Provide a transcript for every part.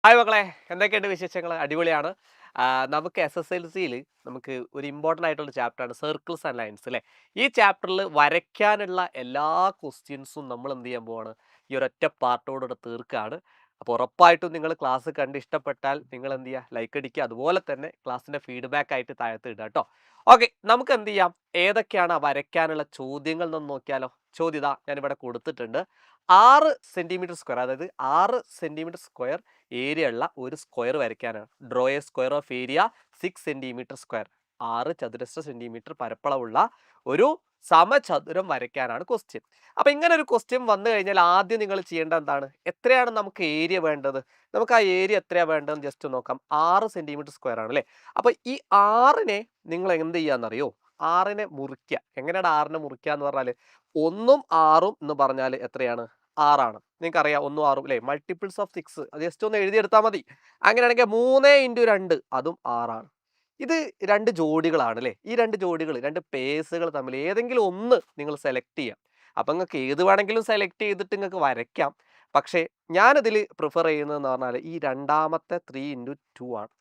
Hi മക്കളെ, എന്തൊക്കെയുണ്ട് വിശേഷങ്ങൾ? അടിപൊളിയാണ്. നമുക്ക് SSLCയിൽ നമുക്ക് ഒരു ഇമ്പോർട്ടൻ്റ് ആയിട്ടുള്ള ചാപ്റ്ററാണ് സർക്കിൾസ് ആൻഡ് ലൈൻസ് അല്ലേ. ഈ ചാപ്റ്ററിൽ വരയ്ക്കാനുള്ള എല്ലാ ക്വസ്റ്റ്യൻസും നമ്മൾ എന്ത് ചെയ്യാൻ പോവാണ്, ഈ ഒരൊറ്റ പാർട്ടോടുകൂടെ തീർക്കുകയാണ്. അപ്പോൾ ഉറപ്പായിട്ടും നിങ്ങൾ ക്ലാസ് കണ്ട് ഇഷ്ടപ്പെട്ടാൽ നിങ്ങൾ എന്ത് ചെയ്യുക, ലൈക്ക് അടിക്കുക. അതുപോലെ തന്നെ ക്ലാസ്സിൻ്റെ ഫീഡ്ബാക്ക് ആയിട്ട് താഴത്ത് ഇടുക കേട്ടോ. ഓക്കെ, നമുക്ക് എന്ത് ചെയ്യാം, ഏതൊക്കെയാണ് ആ വരയ്ക്കാനുള്ള ചോദ്യങ്ങൾ എന്നൊന്ന് നോക്കിയാലോ. ചോദ്യം ഇതാ ഞാനിവിടെ കൊടുത്തിട്ടുണ്ട്. 6 സെൻറ്റിമീറ്റർ സ്ക്വയർ, അതായത് 6 സെൻറ്റിമീറ്റർ സ്ക്വയർ ഏരിയ ഉള്ള ഒരു സ്ക്വയർ വരയ്ക്കാനാണ്. Draw a square of area 6 centimetre square. 6 ചതുരശ്ര സെന്റിമീറ്റർ പരപ്പളവുള്ള ഒരു സമചതുരം വരയ്ക്കാനാണ് ക്വസ്റ്റ്യൻ. അപ്പൊ ഇങ്ങനെ ഒരു ക്വസ്റ്റ്യൻ വന്നു കഴിഞ്ഞാൽ ആദ്യം നിങ്ങൾ ചെയ്യേണ്ടത് എന്താണ്? എത്രയാണ് നമുക്ക് ഏരിയ വേണ്ടത്? നമുക്ക് ആ ഏരിയ എത്രയാണ് വേണ്ടതെന്ന് ജസ്റ്റ് നോക്കാം. 6 സെന്റിമീറ്റർ സ്ക്വയർ ആണ് അല്ലേ. അപ്പൊ ഈ 6നെ നിങ്ങൾ എന്ത് ചെയ്യാന്നറിയോ? 6നെ മുറിക്കുക. എങ്ങനെയാണ് 6നെ മുറിക്കുക എന്ന് പറഞ്ഞാൽ 1ഉം 6ഉം എന്ന് പറഞ്ഞാൽ എത്രയാണ്? 6ആണ്. നിങ്ങൾക്കറിയാം 1ഉം 6ഉം അല്ലേ, മൾട്ടിപ്പിൾസ് ഓഫ് 6. അത് ജസ്റ്റ് ഒന്ന് എഴുതിയെടുത്താൽ മതി. അങ്ങനെയാണെങ്കിൽ 3 × 2 അതും 6ആണ്. ഇത് രണ്ട് ജോഡികളാണ് അല്ലേ. ഈ രണ്ട് ജോഡികൾ, രണ്ട് പേഴ്സുകൾ തമ്മിൽ ഏതെങ്കിലും ഒന്ന് നിങ്ങൾ സെലക്ട് ചെയ്യാം. അപ്പം നിങ്ങൾക്ക് ഏത് വേണമെങ്കിലും സെലക്ട് ചെയ്തിട്ട് നിങ്ങൾക്ക് വരയ്ക്കാം. പക്ഷേ ഞാനിതിൽ പ്രിഫർ ചെയ്യുന്നതെന്ന് പറഞ്ഞാൽ ഈ രണ്ടാമത്തെ 3 × 2 ആണ്.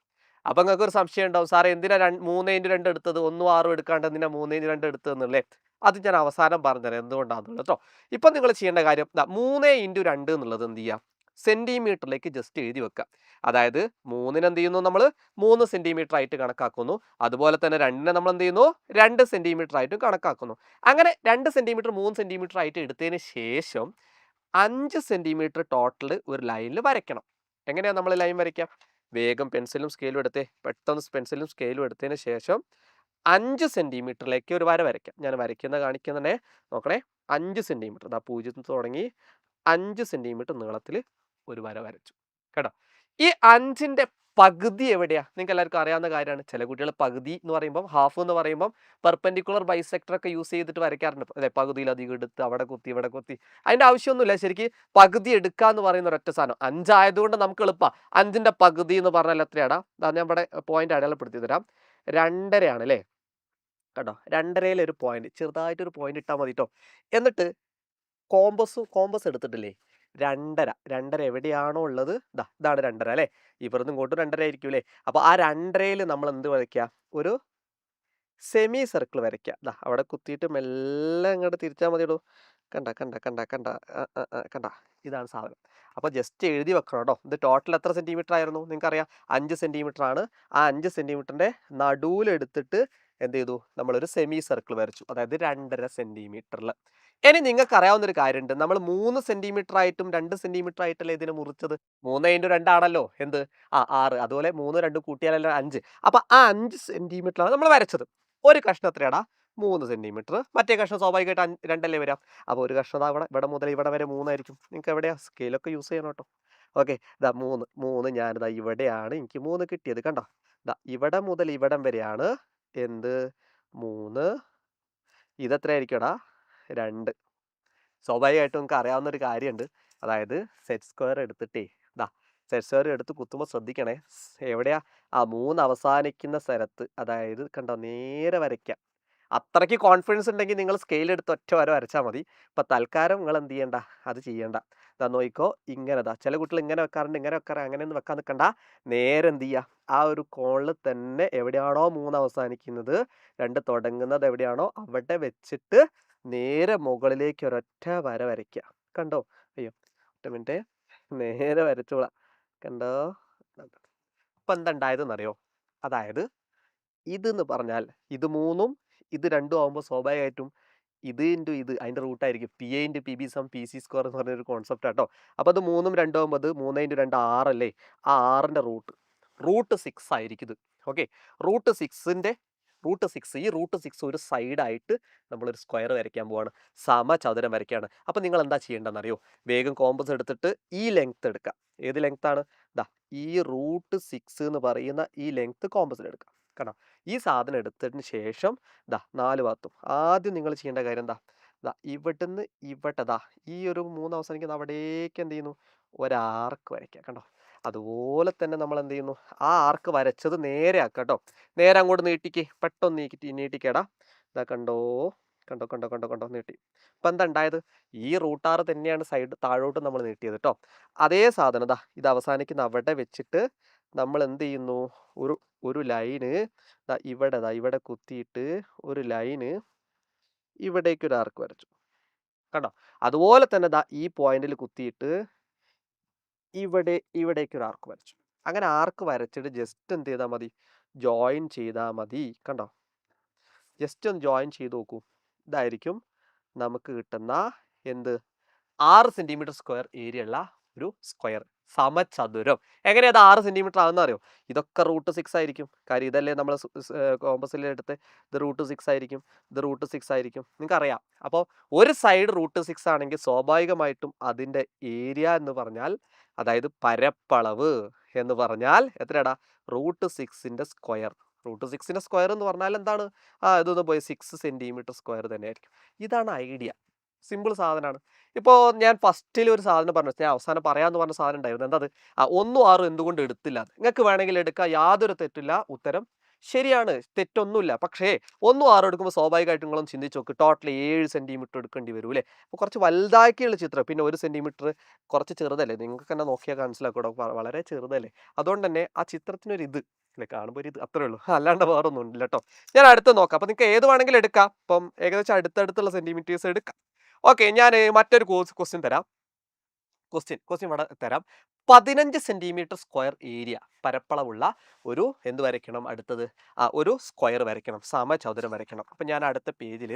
അപ്പം നിങ്ങൾക്ക് ഒരു സംശയം ഉണ്ടാവും, സാറേ എന്തിനാ 3 × 2 എടുത്തത്, 1ഉം 6ഉം എടുക്കാണ്ട് എന്തിനാ 3 × 2 എടുത്തതെന്നല്ലേ. അത് ഞാൻ അവസാനം പറഞ്ഞുതരാം എന്തുകൊണ്ടാണെന്നുള്ളത് കേട്ടോ. ഇപ്പം നിങ്ങൾ ചെയ്യേണ്ട കാര്യം 3 × 2 എന്നുള്ളത് എന്ത് ചെയ്യുക, സെന്റിമീറ്ററിലേക്ക് ജസ്റ്റ് എഴുതി വെക്കുക. അതായത് 3ന് എന്ത് ചെയ്യുന്നു, നമ്മൾ 3 സെന്റിമീറ്റർ ആയിട്ട് കണക്കാക്കുന്നു. അതുപോലെ തന്നെ 2നെ നമ്മൾ എന്ത് ചെയ്യുന്നു, 2 സെന്റിമീറ്റർ ആയിട്ടും കണക്കാക്കുന്നു. അങ്ങനെ 2 സെന്റിമീറ്റർ 3 സെന്റിമീറ്റർ ആയിട്ട് എടുത്തതിന് ശേഷം 5 സെന്റിമീറ്റർ ടോട്ടൽ ഒരു ലൈനിൽ വരയ്ക്കണം. എങ്ങനെയാണ് നമ്മൾ ലൈൻ വരയ്ക്കുക? വേഗം പെൻസിലും സ്കെയിലും എടുത്തേ, പെട്ടെന്ന് പെൻസിലും സ്കെയിലും എടുത്തതിന് ശേഷം 5 സെന്റിമീറ്ററിലേക്ക് ഒരു വര വരയ്ക്കാം. ഞാൻ കാണിക്കുന്നതന്നെ നോക്കണേ. 5 സെന്റിമീറ്റർ, 0 തുടങ്ങി 5 സെന്റിമീറ്റർ നീളത്തിൽ ഒരു വര വരച്ചു കേട്ടോ. ഈ 5ന്റെ പകുതി എവിടെയാ? നിങ്ങൾക്ക് എല്ലാവർക്കും അറിയാവുന്ന കാര്യമാണ്. ചില കുട്ടികൾ പകുതി എന്ന് പറയുമ്പോൾ, ഹാഫ് എന്ന് പറയുമ്പോൾ പെർപെൻഡിക്കുലർ ബൈസെക്ടർ ഒക്കെ യൂസ് ചെയ്തിട്ട് വരയ്ക്കാറുണ്ട് അല്ലെ. പകുതിയിലധികം എടുത്ത് അവിടെ കുത്തി ഇവിടെ കുത്തി. അതിന്റെ ആവശ്യമൊന്നുമില്ല. ശരിക്കും പകുതി എടുക്കുക എന്ന് പറയുന്ന ഒരൊറ്റ സാധനം. 5 ആയതുകൊണ്ട് നമുക്ക് എളുപ്പമാണ്. 5ന്റെ പകുതി എന്ന് പറഞ്ഞാൽ എത്രയാടാ? ഞാൻ ഇവിടെ പോയിന്റ് അടയാളപ്പെടുത്തി തരാം. 2.5 ആണ് അല്ലേ കേട്ടോ. 2.5 ഒരു പോയിന്റ്, ചെറുതായിട്ടൊരു പോയിന്റ് ഇട്ടാൽ മതി കേട്ടോ. എന്നിട്ട് കോമ്പസ് എടുത്തിട്ടില്ലേ, 2.5 2.5 എവിടെയാണോ ഉള്ളത്, ഇതാണ് 2.5 അല്ലേ. ഇവിടുന്ന് ഇങ്ങോട്ടും 2.5 ആയിരിക്കും അല്ലേ. അപ്പോൾ ആ 2.5ൽ നമ്മൾ എന്ത് വരയ്ക്കുക, ഒരു സെമി സർക്കിൾ വരയ്ക്കുക. അവിടെ കുത്തിയിട്ട് മെല്ലെ ഇങ്ങോട്ട് തിരിച്ചാൽ മതിയടോ. കണ്ട കണ്ട കണ്ട കണ്ട കണ്ട, ഇതാണ് സാധനം. അപ്പോൾ ജസ്റ്റ് എഴുതി വെക്കണം കേട്ടോ. ഇത് ടോട്ടൽ എത്ര സെന്റിമീറ്റർ ആയിരുന്നു നിങ്ങൾക്കറിയാം? 5 സെന്റിമീറ്റർ ആണ്. ആ 5 സെന്റിമീറ്ററിന്റെ നടുവിലെടുത്തിട്ട് എന്ത് ചെയ്തു, നമ്മളൊരു സെമി സർക്കിൾ വരച്ചു. അതായത് 2.5 സെന്റിമീറ്ററിൽ. ഇനി നിങ്ങൾക്ക് അറിയാവുന്ന ഒരു കാര്യമുണ്ട്. നമ്മൾ 3 സെന്റിമീറ്റർ ആയിട്ടും 2 സെന്റിമീറ്റർ ആയിട്ടല്ലേ ഇതിനെ മുറിച്ചത്. 3 × 2 ആണല്ലോ എന്ത്, 6. അതുപോലെ 3 2 കൂട്ടിയാലല്ലോ 5. അപ്പൊ ആ 5 സെന്റിമീറ്ററാണ് നമ്മൾ വരച്ചത്. ഒരു കഷ്ണം എത്രയാടാ? 3 സെന്റിമീറ്റർ. മറ്റേ കഷ്ണം സ്വാഭാവികമായിട്ട് 2 വരാം. അപ്പോൾ ഒരു കഷ്ണം ഇവിടെ മുതൽ ഇവിടെ വരെ 3 ആയിരിക്കും. നിങ്ങൾക്ക് എവിടെയാ സ്കെയിലൊക്കെ യൂസ് ചെയ്യണം കേട്ടോ. ഓക്കെ, 3 ഞാനിതാ ഇവിടെയാണ് എനിക്ക് 3 കിട്ടിയത്. കണ്ടോ, ഇവിടെ മുതൽ ഇവിടം വരെയാണ് എന്ത്, 3. ഇതെത്രയായിരിക്കുംടാ? 2. സ്വാഭാവികമായിട്ടും നിങ്ങൾക്ക് അറിയാവുന്ന ഒരു കാര്യമുണ്ട്. അതായത് സെറ്റ് സ്ക്വയർ എടുത്തിട്ടേ, സെറ്റ് സ്ക്വയർ എടുത്ത് കുത്തുമ്പോൾ ശ്രദ്ധിക്കണേ. എവിടെയാ? ആ 3 അവസാനിക്കുന്ന സ്ഥലത്ത്, അതായത് കണ്ടോ നേരെ വരയ്ക്കാം. അത്രയ്ക്ക് കോൺഫിഡൻസ് ഉണ്ടെങ്കിൽ നിങ്ങൾ സ്കെയിൽ എടുത്ത് ഒറ്റ വര വരച്ചാൽ മതി. ഇപ്പം തൽക്കാലം നിങ്ങൾ എന്ത് ചെയ്യണ്ട, അത് ചെയ്യണ്ട. നോക്കിക്കോ, ഇങ്ങനെ ചില കുട്ടികൾ ഇങ്ങനെ വെക്കാറുണ്ട്, ഇങ്ങനെ വെക്കാറ്. അങ്ങനെയൊന്നും വെക്കാൻ നിൽക്കണ്ട. നേരെ എന്ത് ചെയ്യുക, ആ ഒരു കോണിൽ തന്നെ എവിടെയാണോ 3 അവസാനിക്കുന്നത്, 2 തുടങ്ങുന്നത് എവിടെയാണോ അവിടെ വെച്ചിട്ട് നേരെ മുകളിലേക്ക് ഒരൊറ്റ വര വരയ്ക്കുക. കണ്ടോ? അയ്യോ, ഒറ്റ മിനിറ്റ്, നേരെ വരച്ചോളാം. കണ്ടോ? ഇപ്പം എന്താ ഉണ്ടായതെന്നറിയോ? അതായത് ഇതെന്ന് പറഞ്ഞാൽ ഇത് 3ഉം ഇത് 2ഉം ആകുമ്പോൾ സ്വാഭാവികമായിട്ടും ഇത് ഇൻറ്റു ഇത് അതിൻ്റെ റൂട്ടായിരിക്കും. PA × PB = PC² എന്ന് പറഞ്ഞൊരു കോൺസെപ്റ്റ് ആട്ടോ. അപ്പോൾ അത് 3ഉം 2ഉം ആകുമ്പോൾ അത് 3 × 2 6 അല്ലേ. ആ 6ൻ്റെ റൂട്ട് 6 ആയിരിക്കും ഇത്. ഓക്കെ, റൂട്ട് 6ൻ്റെ ഈ റൂട്ട് 6 ഒരു സൈഡായിട്ട് നമ്മളൊരു സ്ക്വയർ വരയ്ക്കാൻ പോവാണ്. സമചതുരം വരയ്ക്കുകയാണ്. അപ്പോൾ നിങ്ങൾ എന്താ ചെയ്യേണ്ടതെന്ന് അറിയോ? വേഗം കോമ്പസ് എടുത്തിട്ട് ഈ ലെങ്ത് എടുക്കുക. ഏത് ലെങ്ത്താണ്? ഈ റൂട്ട് 6 എന്ന് പറയുന്ന ഈ ലെങ്ത് കോമ്പസിൽ എടുക്കുക. കണ്ടോ? ഈ സാധനം എടുത്തതിന് ശേഷം 4 ഭാഗത്തും ആദ്യം നിങ്ങൾ ചെയ്യേണ്ട കാര്യം ഇവിടുന്ന് ഇവിടെ ഈ ഒരു 3 അവസാനിക്കുന്ന അവിടേക്ക് എന്ത് ചെയ്യുന്നു, ഒരാർക്ക് വരയ്ക്കുക. കണ്ടോ? അതുപോലെ തന്നെ നമ്മൾ എന്ത് ചെയ്യുന്നു, ആ ആർക്ക് വരച്ചത് നേരെ ആക്കുക കേട്ടോ. നേരെ അങ്ങോട്ട് നീട്ടിക്ക്, പെട്ടെന്ന് നീട്ടിക്കേടാ. കണ്ടോ, കണ്ടോ കണ്ടോ കണ്ടോ കണ്ടോ നീട്ടി. ഇപ്പം എന്താ ഉണ്ടായത്? ഈ റൂട്ട് ആറ് തന്നെയാണ് സൈഡ് താഴോട്ട് നമ്മൾ നീട്ടിയത് കേട്ടോ. അതേ സാധനം ദാ ഇത് അവസാനിക്കുന്ന അവിടെ വെച്ചിട്ട് നമ്മൾ എന്ത് ചെയ്യുന്നു? ഒരു ഒരു ലൈന് ഇവിടെ കുത്തിയിട്ട് ഒരു ലൈന് ഇവിടേക്ക് ഒരു ആർക്ക് വരച്ചു. കണ്ടോ? അതുപോലെ തന്നെ ദാ ഈ പോയിന്റിൽ കുത്തിയിട്ട് ഇവിടേക്ക് ഒരു ആർക്ക് വരച്ചു. അങ്ങനെ ആർക്ക് വരച്ചിട്ട് ജസ്റ്റ് എന്ത് ചെയ്താൽ മതി? ജോയിൻ ചെയ്താൽ മതി. കണ്ടോ? ജസ്റ്റ് ഒന്ന് ജോയിൻ ചെയ്ത് നോക്കൂ. ഇതായിരിക്കും നമുക്ക് കിട്ടുന്ന എന്ത് 6 സെന്റിമീറ്റർ സ്ക്വയർ ഏരിയ ഉള്ള ഒരു സ്ക്വയർ സമചതുരം. എങ്ങനെയാ അത് 6 സെന്റിമീറ്റർ ആവുന്ന അറിയോ? ഇതൊക്കെ √6 ആയിരിക്കും. കാര്യം ഇതല്ലേ നമ്മൾ കോമ്പസിൽ എടുത്ത് ഇത് √6 ആയിരിക്കും, ഇത് √6 ആയിരിക്കും. നിങ്ങൾക്ക് അറിയാം. അപ്പോൾ ഒരു സൈഡ് √6 ആണെങ്കിൽ സ്വാഭാവികമായിട്ടും അതിൻ്റെ ഏരിയ എന്ന് പറഞ്ഞാൽ, അതായത് പരപ്പളവ് എന്ന് പറഞ്ഞാൽ എത്രയാടാ? √6ന്റെ സ്ക്വയർ. √6ന്റെ സ്ക്വയർ എന്ന് പറഞ്ഞാൽ എന്താണ്? ഇതൊന്ന് പോയി 6 സെന്റിമീറ്റർ സ്ക്വയർ തന്നെയായിരിക്കും. ഇതാണ് ഐഡിയ. സിമ്പിൾ സാധനമാണ്. ഇപ്പോൾ ഞാൻ ഫസ്റ്റിൽ ഒരു സാധനം പറഞ്ഞു, ഞാൻ അവസാനം പറയാമെന്ന് പറഞ്ഞ സാധനം ഉണ്ടായിരുന്നു. എന്താ അത്? 1ഉം 6ഉം എന്തുകൊണ്ട് എടുത്തില്ല? നിങ്ങൾക്ക് വേണമെങ്കിൽ എടുക്കാം, യാതൊരു തെറ്റില്ല. ഉത്തരം ശരിയാണ്, തെറ്റൊന്നുമില്ല. പക്ഷേ 1ഉം 6ഉം എടുക്കുമ്പോൾ സ്വാഭാവികമായിട്ടും നിങ്ങളൊന്ന് ചിന്തിച്ച് നോക്ക്, ടോട്ടൽ 7 സെന്റിമീറ്റർ എടുക്കേണ്ടി വരും അല്ലേ? അപ്പോൾ കുറച്ച് വലുതാക്കിയുള്ള ചിത്രം, പിന്നെ 1 സെന്റിമീറ്റർ കുറച്ച് ചെറുതല്ലേ? നിങ്ങൾക്ക് തന്നെ നോക്കിയാൽ മനസ്സിലാക്കൂടെ, വളരെ ചെറുതല്ലേ? അതുകൊണ്ട് തന്നെ ആ ചിത്രത്തിനൊരു ഇത് അല്ലേ, കാണുമ്പോൾ ഒരു ഇത് അത്രേ ഉള്ളൂ, അല്ലാണ്ട് വേറെ ഒന്നും ഇല്ല കേട്ടോ. ഞാൻ അടുത്ത് നോക്കാം. അപ്പോൾ നിങ്ങൾക്ക് ഏത് വേണമെങ്കിലും എടുക്കാം. ഇപ്പം ഏകദേശം അടുത്തടുത്തുള്ള സെന്റിമീറ്റേഴ്സ് എടുക്കാം. ഓക്കെ, ഞാൻ മറ്റൊരു ക്വസ്റ്റ്യൻ തരാം. ക്വസ്റ്റ്യൻ ഇവിടെ തരാം. 15 സെന്റിമീറ്റർ സ്ക്വയർ ഏരിയ പരപ്പളവുള്ള ഒരു എന്ത് വരയ്ക്കണം? അടുത്തത് ഒരു സ്ക്വയർ വരയ്ക്കണം, സമചതുരം വരയ്ക്കണം. അപ്പം ഞാൻ അടുത്ത പേജിൽ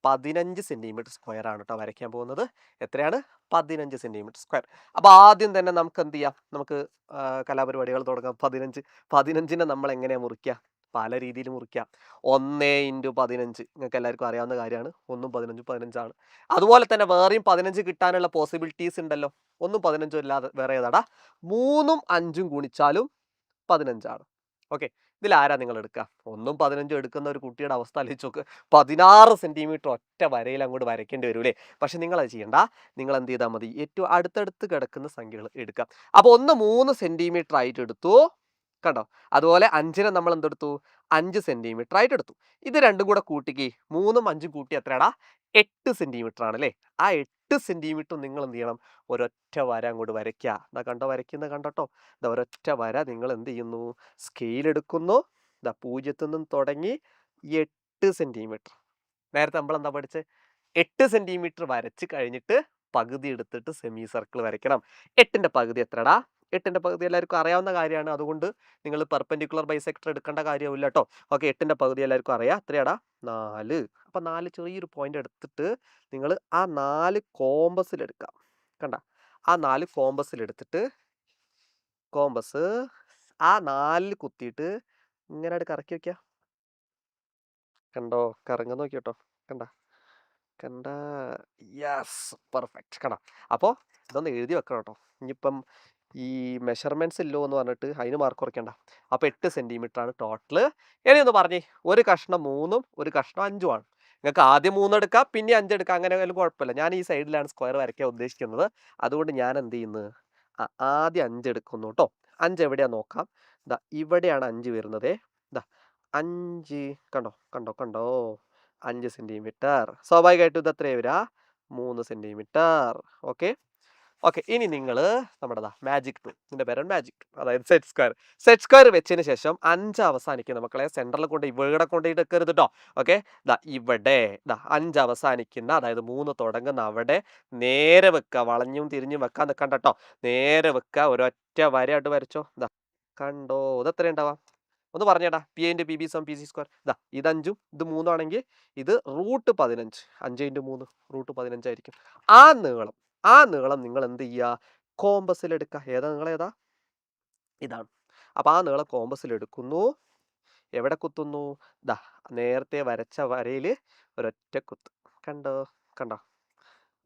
15 സെന്റിമീറ്റർ സ്ക്വയർ ആണ് കേട്ടോ വരയ്ക്കാൻ പോകുന്നത്. എത്രയാണ്? 15 സെന്റിമീറ്റർ സ്ക്വയർ. അപ്പോൾ ആദ്യം തന്നെ നമുക്ക് എന്ത് ചെയ്യാം? നമുക്ക് കലാപരിപാടികൾ തുടങ്ങാം. 15നെ നമ്മൾ എങ്ങനെയാണ് മുറിക്കുക? പല രീതിയിൽ മുറിക്കാം. 1 × 15 നിങ്ങൾക്ക് എല്ലാവർക്കും അറിയാവുന്ന കാര്യമാണ്. 1ഉം 15ഉം 15ആണ്. അതുപോലെ തന്നെ വേറെയും 15 കിട്ടാനുള്ള പോസിബിലിറ്റീസ് ഉണ്ടല്ലോ. 1ഉം 15ഉം അല്ലാതെ വേറെ ഏതാടാ? 3ഉം 5ഉം ഗുണിച്ചാലും 15ആണ്. ഓക്കെ, ഇതിൽ ആരാ നിങ്ങൾ എടുക്കുക? 1ഉം 15ഉം എടുക്കുന്ന ഒരു കുട്ടിയുടെ അവസ്ഥ ആലോചിച്ച് നോക്ക്. 16 സെന്റിമീറ്റർ ഒറ്റ വരയിൽ അങ്ങോട്ട് വരയ്ക്കേണ്ടി വരൂലേ? പക്ഷെ നിങ്ങൾ അത് ചെയ്യണ്ട. നിങ്ങൾ എന്ത് ചെയ്താൽ മതി? ഏറ്റവും അടുത്തടുത്ത് കിടക്കുന്ന സംഖ്യകൾ എടുക്കുക. അപ്പോൾ 1 3 സെന്റിമീറ്റർ ആയിട്ട് എടുത്തു. കണ്ടോ? അതുപോലെ 5നെ നമ്മൾ എന്തെടുത്തു? 5 സെന്റിമീറ്റർ ആയിട്ട് എടുത്തു. ഇത് രണ്ടും കൂടെ കൂട്ടിക്ക് 3ഉം 5ഉം കൂട്ടി എത്രയാടാ? 8 സെന്റിമീറ്റർ ആണല്ലേ? ആ 8 സെന്റിമീറ്റർ നിങ്ങൾ എന്ത് ചെയ്യണം? ഒരൊറ്റ വര അങ്ങോട്ട് വരയ്ക്കുക. ഇതാ കണ്ടോ, വരയ്ക്കുന്നത് കണ്ടോട്ടോ. ഇതാ ഒരൊറ്റ വര നിങ്ങൾ എന്ത് ചെയ്യുന്നു? സ്കെയിൽ എടുക്കുന്നു. ഇതാ 0ത്തിൽ നിന്നും തുടങ്ങി 8 സെന്റിമീറ്റർ. നേരത്തെ നമ്മൾ എന്താ പഠിച്ചത്? 8 സെന്റിമീറ്റർ വരച്ച് കഴിഞ്ഞിട്ട് പകുതി എടുത്തിട്ട് സെമി സർക്കിൾ വരയ്ക്കണം. 8ന്റെ പകുതി എത്രടാ? 8ന്റെ പകുതി എല്ലാവർക്കും അറിയാവുന്ന കാര്യമാണ്. അതുകൊണ്ട് നിങ്ങൾ പെർപെൻഡിക്കുലർ ബൈസെക്ടർ എടുക്കേണ്ട കാര്യമില്ല കേട്ടോ. ഓക്കെ, 8ന്റെ പകുതി എല്ലാവർക്കും അറിയാം. എത്രയാടാ? 4. അപ്പം 4 ചെറിയൊരു പോയിന്റ് എടുത്തിട്ട് നിങ്ങൾ ആ 4 കോമ്പസിൽ എടുക്കാം. കണ്ട, ആ 4 കോമ്പസിൽ എടുത്തിട്ട് കോമ്പസ് ആ 4 കുത്തിയിട്ട് ഇങ്ങനെ കറക്കി വെക്കുക. കണ്ടോ? കറങ്ങാൻ നോക്കി കേട്ടോ. കണ്ട, യെസ്, പെർഫെക്റ്റ്. കണ്ട, അപ്പോൾ ഇതൊന്ന് എഴുതി വെക്കണം കേട്ടോ. ഇനിയിപ്പം ഈ മെഷർമെന്റ്സ് ഇല്ലോ എന്ന് പറഞ്ഞിട്ട് അതിന് മാർക്ക് കുറയ്ക്കണ്ട. അപ്പോൾ 8 സെന്റിമീറ്റർ ആണ് ടോട്ടൽ. ഇനി ഒന്ന് പറഞ്ഞേ, ഒരു കഷ്ണം 3ഉം ഒരു കഷ്ണം 5ഉം ആണ്. നിങ്ങൾക്ക് ആദ്യം 3 എടുക്കാം, പിന്നെ 5 എടുക്കാം, അങ്ങനെ ആയാലും കുഴപ്പമില്ല. ഞാൻ ഈ സൈഡിലാണ് സ്ക്വയർ വരയ്ക്കാൻ ഉദ്ദേശിക്കുന്നത്. അതുകൊണ്ട് ഞാൻ എന്ത് ചെയ്യുന്നു? ആദ്യം 5 എടുക്കുന്നു കേട്ടോ. 5 എവിടെയാ നോക്കാം. ഇതാ ഇവിടെയാണ് 5 വരുന്നത്. ഇതാ 5, കണ്ടോ കണ്ടോ കണ്ടോ, 5 സെന്റിമീറ്റർ. സ്വാഭാവികമായിട്ടും ഇത് എത്രയാണ് വരിക? 3 സെന്റിമീറ്റർ. ഓക്കെ ഓക്കെ, ഇനി നിങ്ങൾ നമ്മുടെ മാജിക് ടൂൾ, ഇതിൻ്റെ പേരാണ് മാജിക് ടൂൾ, അതായത് സെറ്റ് സ്ക്വയർ. സെറ്റ് സ്ക്വയർ വെച്ചതിന് ശേഷം 5 അവസാനിക്കുന്ന മക്കളെ സെൻറ്ററിൽ കൊണ്ട് ഇവിടെ കൊണ്ടുപോയിട്ട് വെക്കരുത് കേട്ടോ. ഓക്കെ, ഇവിടെ 5 അവസാനിക്കുന്ന, അതായത് 3 തുടങ്ങുന്ന അവിടെ നേരെ വെക്കുക. വളഞ്ഞും തിരിഞ്ഞും വെക്കാൻ നിൽക്കണ്ട കേട്ടോ. നേരെ വെക്കുക. ഒരൊറ്റ വരയായിട്ട് വരച്ചോ. കണ്ടോ? ഇത് എത്ര ഉണ്ടാവാം? ഒന്ന് പറഞ്ഞേടാ. P/PB=PC². ഇത് 5ഉം ഇത് 3ഉം ആണെങ്കിൽ ഇത് √15. 5 × 3 √15 ആയിരിക്കും. ആ നീളം നിങ്ങൾ എന്ത് ചെയ്യുക? കോമ്പസിൽ എടുക്കുക. ഏതാ നീളം? ഏതാ? ഇതാണ്. അപ്പോൾ ആ നീളം കോമ്പസിൽ എടുക്കുന്നു. എവിടെ കുത്തുന്നു? നേരത്തെ വരച്ച വരയിൽ ഒരൊറ്റ കുത്ത്. കണ്ടോ കണ്ടോ?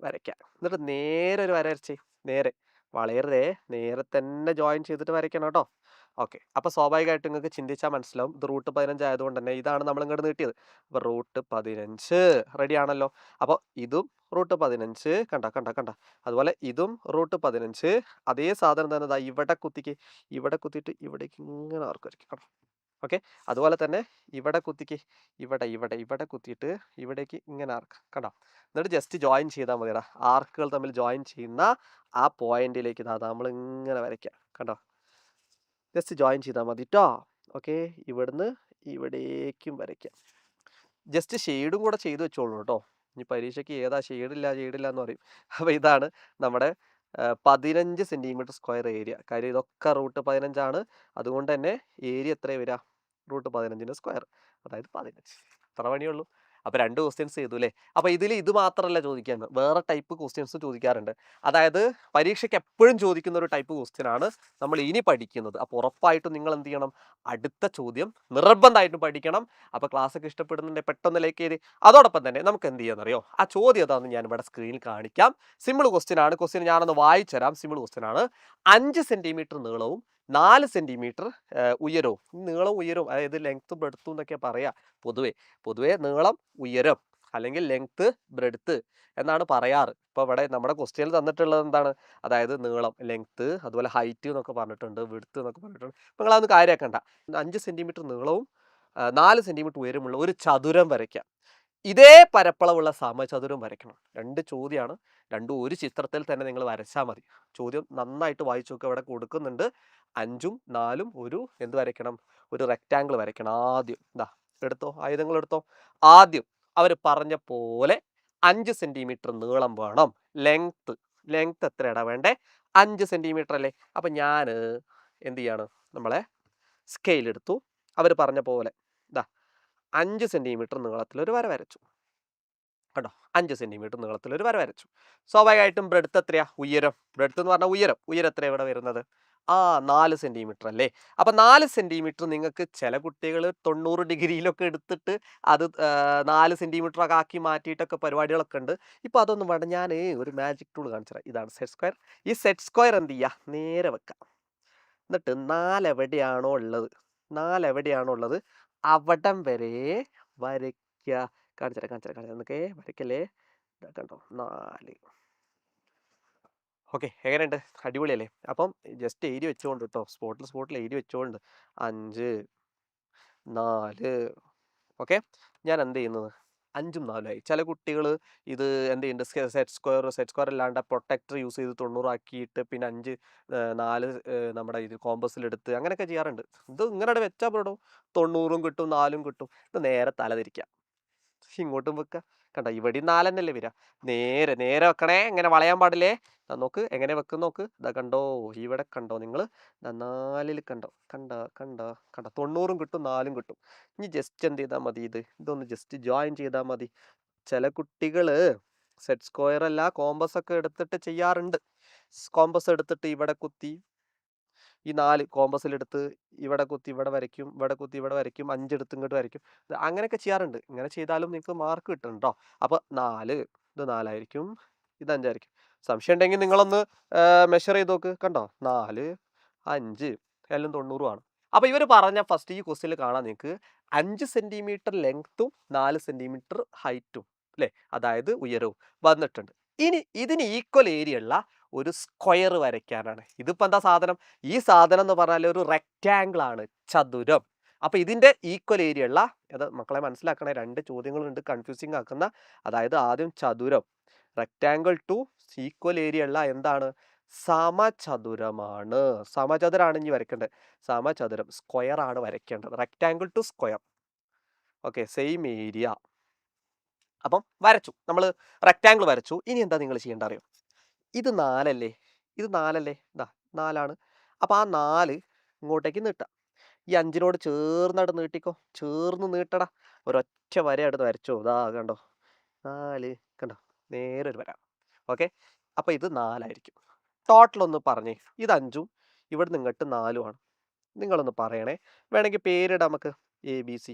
വരയ്ക്കാം. എന്നിട്ട് നേരെ ഒരു വര വരച്ചേ. നേരെ വളയരുതേ, നേരെ തന്നെ ജോയിൻ ചെയ്തിട്ട് വരയ്ക്കണം കേട്ടോ. ഓക്കെ, അപ്പോൾ സ്വാഭാവികമായിട്ടും നിങ്ങൾക്ക് ചിന്തിച്ചാൽ മനസ്സിലാവും. ഇത് √15 ആയതുകൊണ്ട് തന്നെ ഇതാണ് നമ്മൾ ഇങ്ങോട്ട് നീട്ടിയത്. അപ്പോൾ √15 റെഡി ആണല്ലോ. അപ്പോൾ ഇതും √15. കണ്ട. അതുപോലെ ഇതും √15. അതേ സാധനം തന്നെ ഇവിടെ കുത്തിയിട്ട് ഇവിടേക്ക് ഇങ്ങനെ ആർക്ക് വരയ്ക്കും. ഓക്കെ. അതുപോലെ തന്നെ ഇവിടെ കുത്തിക്ക്, ഇവിടെ കുത്തിയിട്ട് ഇവിടേക്ക് ഇങ്ങനെ ആർക്ക് കണ്ടോ. എന്നിട്ട് ജസ്റ്റ് ജോയിൻ ചെയ്താൽ മതിടാ. ആർക്കുകൾ തമ്മിൽ ജോയിൻ ചെയ്യുന്ന ആ പോയിന്റിലേക്ക് നമ്മൾ ഇങ്ങനെ വരയ്ക്കാം. കണ്ടോ, ജസ്റ്റ് ജോയിൻ ചെയ്താൽ മതി കേട്ടോ. ഓക്കെ, ഇവിടുന്ന് ഇവിടേക്കും വരയ്ക്കാം. ജസ്റ്റ് ഷെയ്ഡും കൂടെ ചെയ്ത് വെച്ചോളൂ കേട്ടോ. ഇനി പരീക്ഷയ്ക്ക് ഏതാ ഷെയ്ഡില്ല എന്ന് പറയും. അപ്പോൾ ഇതാണ് നമ്മുടെ 15 സെൻറ്റിമീറ്റർ സ്ക്വയർ ഏരിയ. കാര്യം ഇതൊക്കെ റൂട്ട് 15 അതുകൊണ്ട് തന്നെ ഏരിയ എത്രയാണ് വരിക? റൂട്ട് 15ൻ്റെ സ്ക്വയർ, അതായത് 15. അത്ര പണിയുള്ളൂ. അപ്പോൾ 2 ക്വസ്റ്റ്യൻസ് ചെയ്തു അല്ലേ. അപ്പോൾ ഇതിൽ ഇത് മാത്രമല്ല ചോദിക്കുന്നത്, വേറെ ടൈപ്പ് ക്വസ്റ്റ്യൻസ് ചോദിക്കാറുണ്ട്. അതായത് പരീക്ഷയ്ക്ക് എപ്പോഴും ചോദിക്കുന്ന ഒരു ടൈപ്പ് ക്വസ്റ്റ്യൻ ആണ് നമ്മൾ ഇനി പഠിക്കുന്നത്. അപ്പോൾ ഉറപ്പായിട്ടും നിങ്ങൾ എന്ത് ചെയ്യണം? അടുത്ത ചോദ്യം നിർബന്ധമായിട്ടും പഠിക്കണം. അപ്പോൾ ക്ലാസ്സൊക്കെ ഇഷ്ടപ്പെടുന്നുണ്ടെങ്കിൽ പെട്ടെന്ന് ലൈക്ക് ചെയ്ത്. അതോടൊപ്പം തന്നെ നമുക്ക് എന്ത് ചെയ്യാമെന്നറിയോ? ആ ചോദ്യം ഏതാണെന്ന് ഞാൻ ഇവിടെ സ്ക്രീനിൽ കാണിക്കാം. സിമ്പിൾ ക്വസ്റ്റ്യൻ ആണ്. ക്വസ്റ്റ്യൻ ഞാനൊന്ന് വായിച്ചുതരാം. സിമ്പിൾ ക്വസ്റ്റ്യൻ ആണ്. 5 സെൻറ്റിമീറ്റർ നീളവും 4 സെൻറ്റിമീറ്റർ ഉയരവും. നീളവും ഉയരവും അതായത് ലെങ്ത്ത് ബ്രെഡ്ത്തും എന്നൊക്കെ പറയാം. പൊതുവേ നീളം, ഉയരം അല്ലെങ്കിൽ ലെങ്ത്ത്, ബ്രെഡ്ത്ത് എന്നാണ് പറയാറ്. ഇപ്പോൾ ഇവിടെ നമ്മുടെ ക്വസ്റ്റ്യനിൽ തന്നിട്ടുള്ളത് എന്താണ്? അതായത് നീളം, ലെങ്ത്ത്, അതുപോലെ ഹൈറ്റ് എന്നൊക്കെ പറഞ്ഞിട്ടുണ്ട്, വിഡ്ത്ത് എന്നൊക്കെ പറഞ്ഞിട്ടുണ്ട്. അപ്പോൾ നിങ്ങളതൊന്ന് കാര്യമാക്കണ്ട. 5 സെൻറ്റിമീറ്റർ നീളവും 4 സെൻറ്റിമീറ്റർ ഉയരമുള്ള ഒരു ചതുരം വരയ്ക്കാം. ഇതേ പരപ്പളവുള്ള സമചതുരം വരയ്ക്കണം. 2 ചോദ്യമാണ്. രണ്ടും ഒരു ചിത്രത്തിൽ തന്നെ നിങ്ങൾ വരച്ചാൽ മതി. ചോദ്യം നന്നായിട്ട് വായിച്ചു നോക്കുക. ഇവിടെ കൊടുക്കുന്നുണ്ട് 5ഉം 4ഉം ഒരു എന്ത് വരയ്ക്കണം? ഒരു റെക്റ്റാങ്കിൾ വരയ്ക്കണം. ആദ്യം എടുത്തോ, ആയുധങ്ങൾ എടുത്തോ. ആദ്യം അവർ പറഞ്ഞ പോലെ 5 സെൻറ്റിമീറ്റർ നീളം വേണം. ലെങ്ത്ത് എത്രയാണ് വേണ്ടേ? 5 സെൻറ്റിമീറ്റർ അല്ലേ. അപ്പം ഞാൻ എന്ത് ചെയ്യാണ്? നമ്മളെ സ്കെയിൽ എടുത്തു. അവർ പറഞ്ഞ പോലെ 5 സെൻറ്റിമീറ്റർ നീളത്തിലൊരു വര വരച്ചു. കേട്ടോ, 5 സെൻറ്റിമീറ്റർ നീളത്തിലൊരു വര വരച്ചു. സ്വാഭാവികമായിട്ടും ബ്രെഡ്ത്ത് എത്രയാണ്? ബ്രെഡ്ത്ത് എന്ന് പറഞ്ഞാൽ ഉയരം എത്രയാണ് ഇവിടെ വരുന്നത്? 4 സെൻറ്റിമീറ്റർ അല്ലേ. അപ്പം 4 സെൻറ്റിമീറ്റർ നിങ്ങൾക്ക് ചില കുട്ടികൾ 90 ഡിഗ്രിയിലൊക്കെ എടുത്തിട്ട് അത് 4 സെൻറ്റിമീറ്റർ ഒക്കെ ആക്കി മാറ്റിയിട്ടൊക്കെ പരിപാടികളൊക്കെ ഉണ്ട്. ഇപ്പോൾ അതൊന്നും വേണ്ട. ഞാൻ ഒരു മാജിക് ടൂൾ കാണിച്ചു തരാം. ഇതാണ് സെറ്റ് സ്ക്വയർ. ഈ സെറ്റ് സ്ക്വയർ എന്ത് ചെയ്യുക? നേരെ വെക്കാം. എന്നിട്ട് 4 എവിടെയാണോ ഉള്ളത് അവിടം വരെ വരയ്ക്കുക. കാണിച്ചു തരാം. എന്നൊക്കെ വരയ്ക്കല്ലേ. കണ്ടോ, 4. ഓക്കെ, എങ്ങനെയുണ്ട്? അടിപൊളിയല്ലേ? അപ്പം ജസ്റ്റ് എഴുതി വെച്ചുകൊണ്ട് കേട്ടോ, സ്പോട്ടിൽ എഴുതി വെച്ചുകൊണ്ട് 5, 4. ഓക്കെ, ഞാൻ എന്ത് ചെയ്യുന്നത്? 5ഉം 4ഉം ആയി. ചില കുട്ടികൾ ഇത് എന്ത് ചെയ്യുന്നുണ്ട്? സെറ്റ് സ്ക്വയർ അല്ലാണ്ട് പ്രൊട്ടക്ടർ യൂസ് ചെയ്ത് 90 ആക്കിയിട്ട് പിന്നെ 5, 4 നമ്മുടെ ഇത് കോമ്പസിലെടുത്ത് അങ്ങനെയൊക്കെ ചെയ്യാറുണ്ട്. ഇത് ഇങ്ങനെ വെച്ചാൽ പോടോ, 90ഉം കിട്ടും 4ഉം കിട്ടും. ഇത് നേരെ തലതിരിക്കാം, ഇങ്ങോട്ടും വെക്കുക. കണ്ടോ, ഇവിടെ 4 തന്നെയല്ലേ വരിക. നേരെ വെക്കണേ. ഇങ്ങനെ വളയാൻ പാടില്ലേ. നോക്ക് എങ്ങനെ വെക്കും നോക്ക്. കണ്ടോ, ഇവിടെ കണ്ടോ നിങ്ങൾ? 4ൽ കണ്ടോ, 90ഉം കിട്ടും 4ഉം കിട്ടും. ഇനി ജസ്റ്റ് എന്ത് ചെയ്താൽ മതി? ഇതൊന്ന് ജസ്റ്റ് ജോയിൻ ചെയ്താൽ മതി. ചില കുട്ടികൾ സെറ്റ് സ്ക്വയർ അല്ല കോമ്പസ് ഒക്കെ എടുത്തിട്ട് ചെയ്യാറുണ്ട്. കോമ്പസ് എടുത്തിട്ട് ഇവിടെ കുത്തി ഈ 4 കോമ്പസിലെടുത്ത് ഇവിടെ കുത്തി ഇവിടെ വരയ്ക്കും, ഇവിടെ കുത്തി ഇവിടെ വരയ്ക്കും, 5 എടുത്ത് ഇങ്ങോട്ട് വരയ്ക്കും. അങ്ങനെയൊക്കെ ചെയ്യാറുണ്ട്. ഇങ്ങനെ ചെയ്താലും നിങ്ങൾക്ക് മാർക്ക് കിട്ടും കേട്ടോ. അപ്പോൾ 4 ഇത് 4 ആയിരിക്കും, ഇത് 5 ആയിരിക്കും. സംശയം ഉണ്ടെങ്കിൽ നിങ്ങളൊന്ന് മെഷർ ചെയ്ത് നോക്ക്. കണ്ടോ, 4, 5 എല്ലാം 90 അപ്പോൾ ഇവർ പറഞ്ഞ ഫസ്റ്റ് ഈ ക്വസ്റ്റ്യനിൽ കാണാൻ നിങ്ങൾക്ക് 5 സെൻറ്റിമീറ്റർ ലെങ്ത്തും 4 സെൻറ്റിമീറ്റർ ഹൈറ്റും അല്ലേ, അതായത് ഉയരവും വന്നിട്ടുണ്ട്. ഇനി ഇതിന് ഈക്വൽ ഏരിയ ഉള്ള ഒരു സ്ക്വയർ വരയ്ക്കാനാണ്. ഇതിപ്പോൾ എന്താ സാധനം? ഈ സാധനം എന്ന് പറഞ്ഞാൽ ഒരു റെക്റ്റാങ്കിൾ ആണ്, ചതുരം. അപ്പോൾ ഇതിൻ്റെ ഈക്വൽ ഏരിയ ഉള്ള അത് മക്കളെ മനസ്സിലാക്കണേ. 2 ചോദ്യങ്ങളുണ്ട് കൺഫ്യൂസിങ് ആക്കുന്ന. അതായത് ആദ്യം ചതുരം, റെക്റ്റാങ്കിൾ ടു ഈക്വൽ ഏരിയ ഉള്ള എന്താണ്? സമചതുരമാണ്. സമചതുരാണ് ഇനി വരയ്ക്കേണ്ടത്. സമചതുരം സ്ക്വയർ ആണ് വരയ്ക്കേണ്ടത്. Rectangle to square. Okay, same area. അപ്പം വരച്ചു, നമ്മൾ റെക്റ്റാങ്കിൾ വരച്ചു. ഇനി എന്താ നിങ്ങൾ ചെയ്യേണ്ട അറിയോ? ഇത് 4 അല്ലേ? 4. അപ്പോൾ ആ 4 ഇങ്ങോട്ടേക്ക് നീട്ടാം. ഈ 5നോട് ചേർന്നട് നീട്ടിക്കോ, ചേർന്ന് നീട്ടടാ. ഒരൊറ്റ വര അടുത്ത് വരച്ചോ. കണ്ടോ, 4 കണ്ടോ, നേരെ ഒരു വര. ഓക്കെ, അപ്പോൾ ഇത് 4 ആയിരിക്കും. ടോട്ടൽ ഒന്ന് പറഞ്ഞേ. ഇത് 5ഉം ഇവിടെ നിങ്ങട്ട് 4ഉമാണ്. നിങ്ങളൊന്ന് പറയണേ. വേണമെങ്കിൽ പേരിടാം നമുക്ക്. ABC.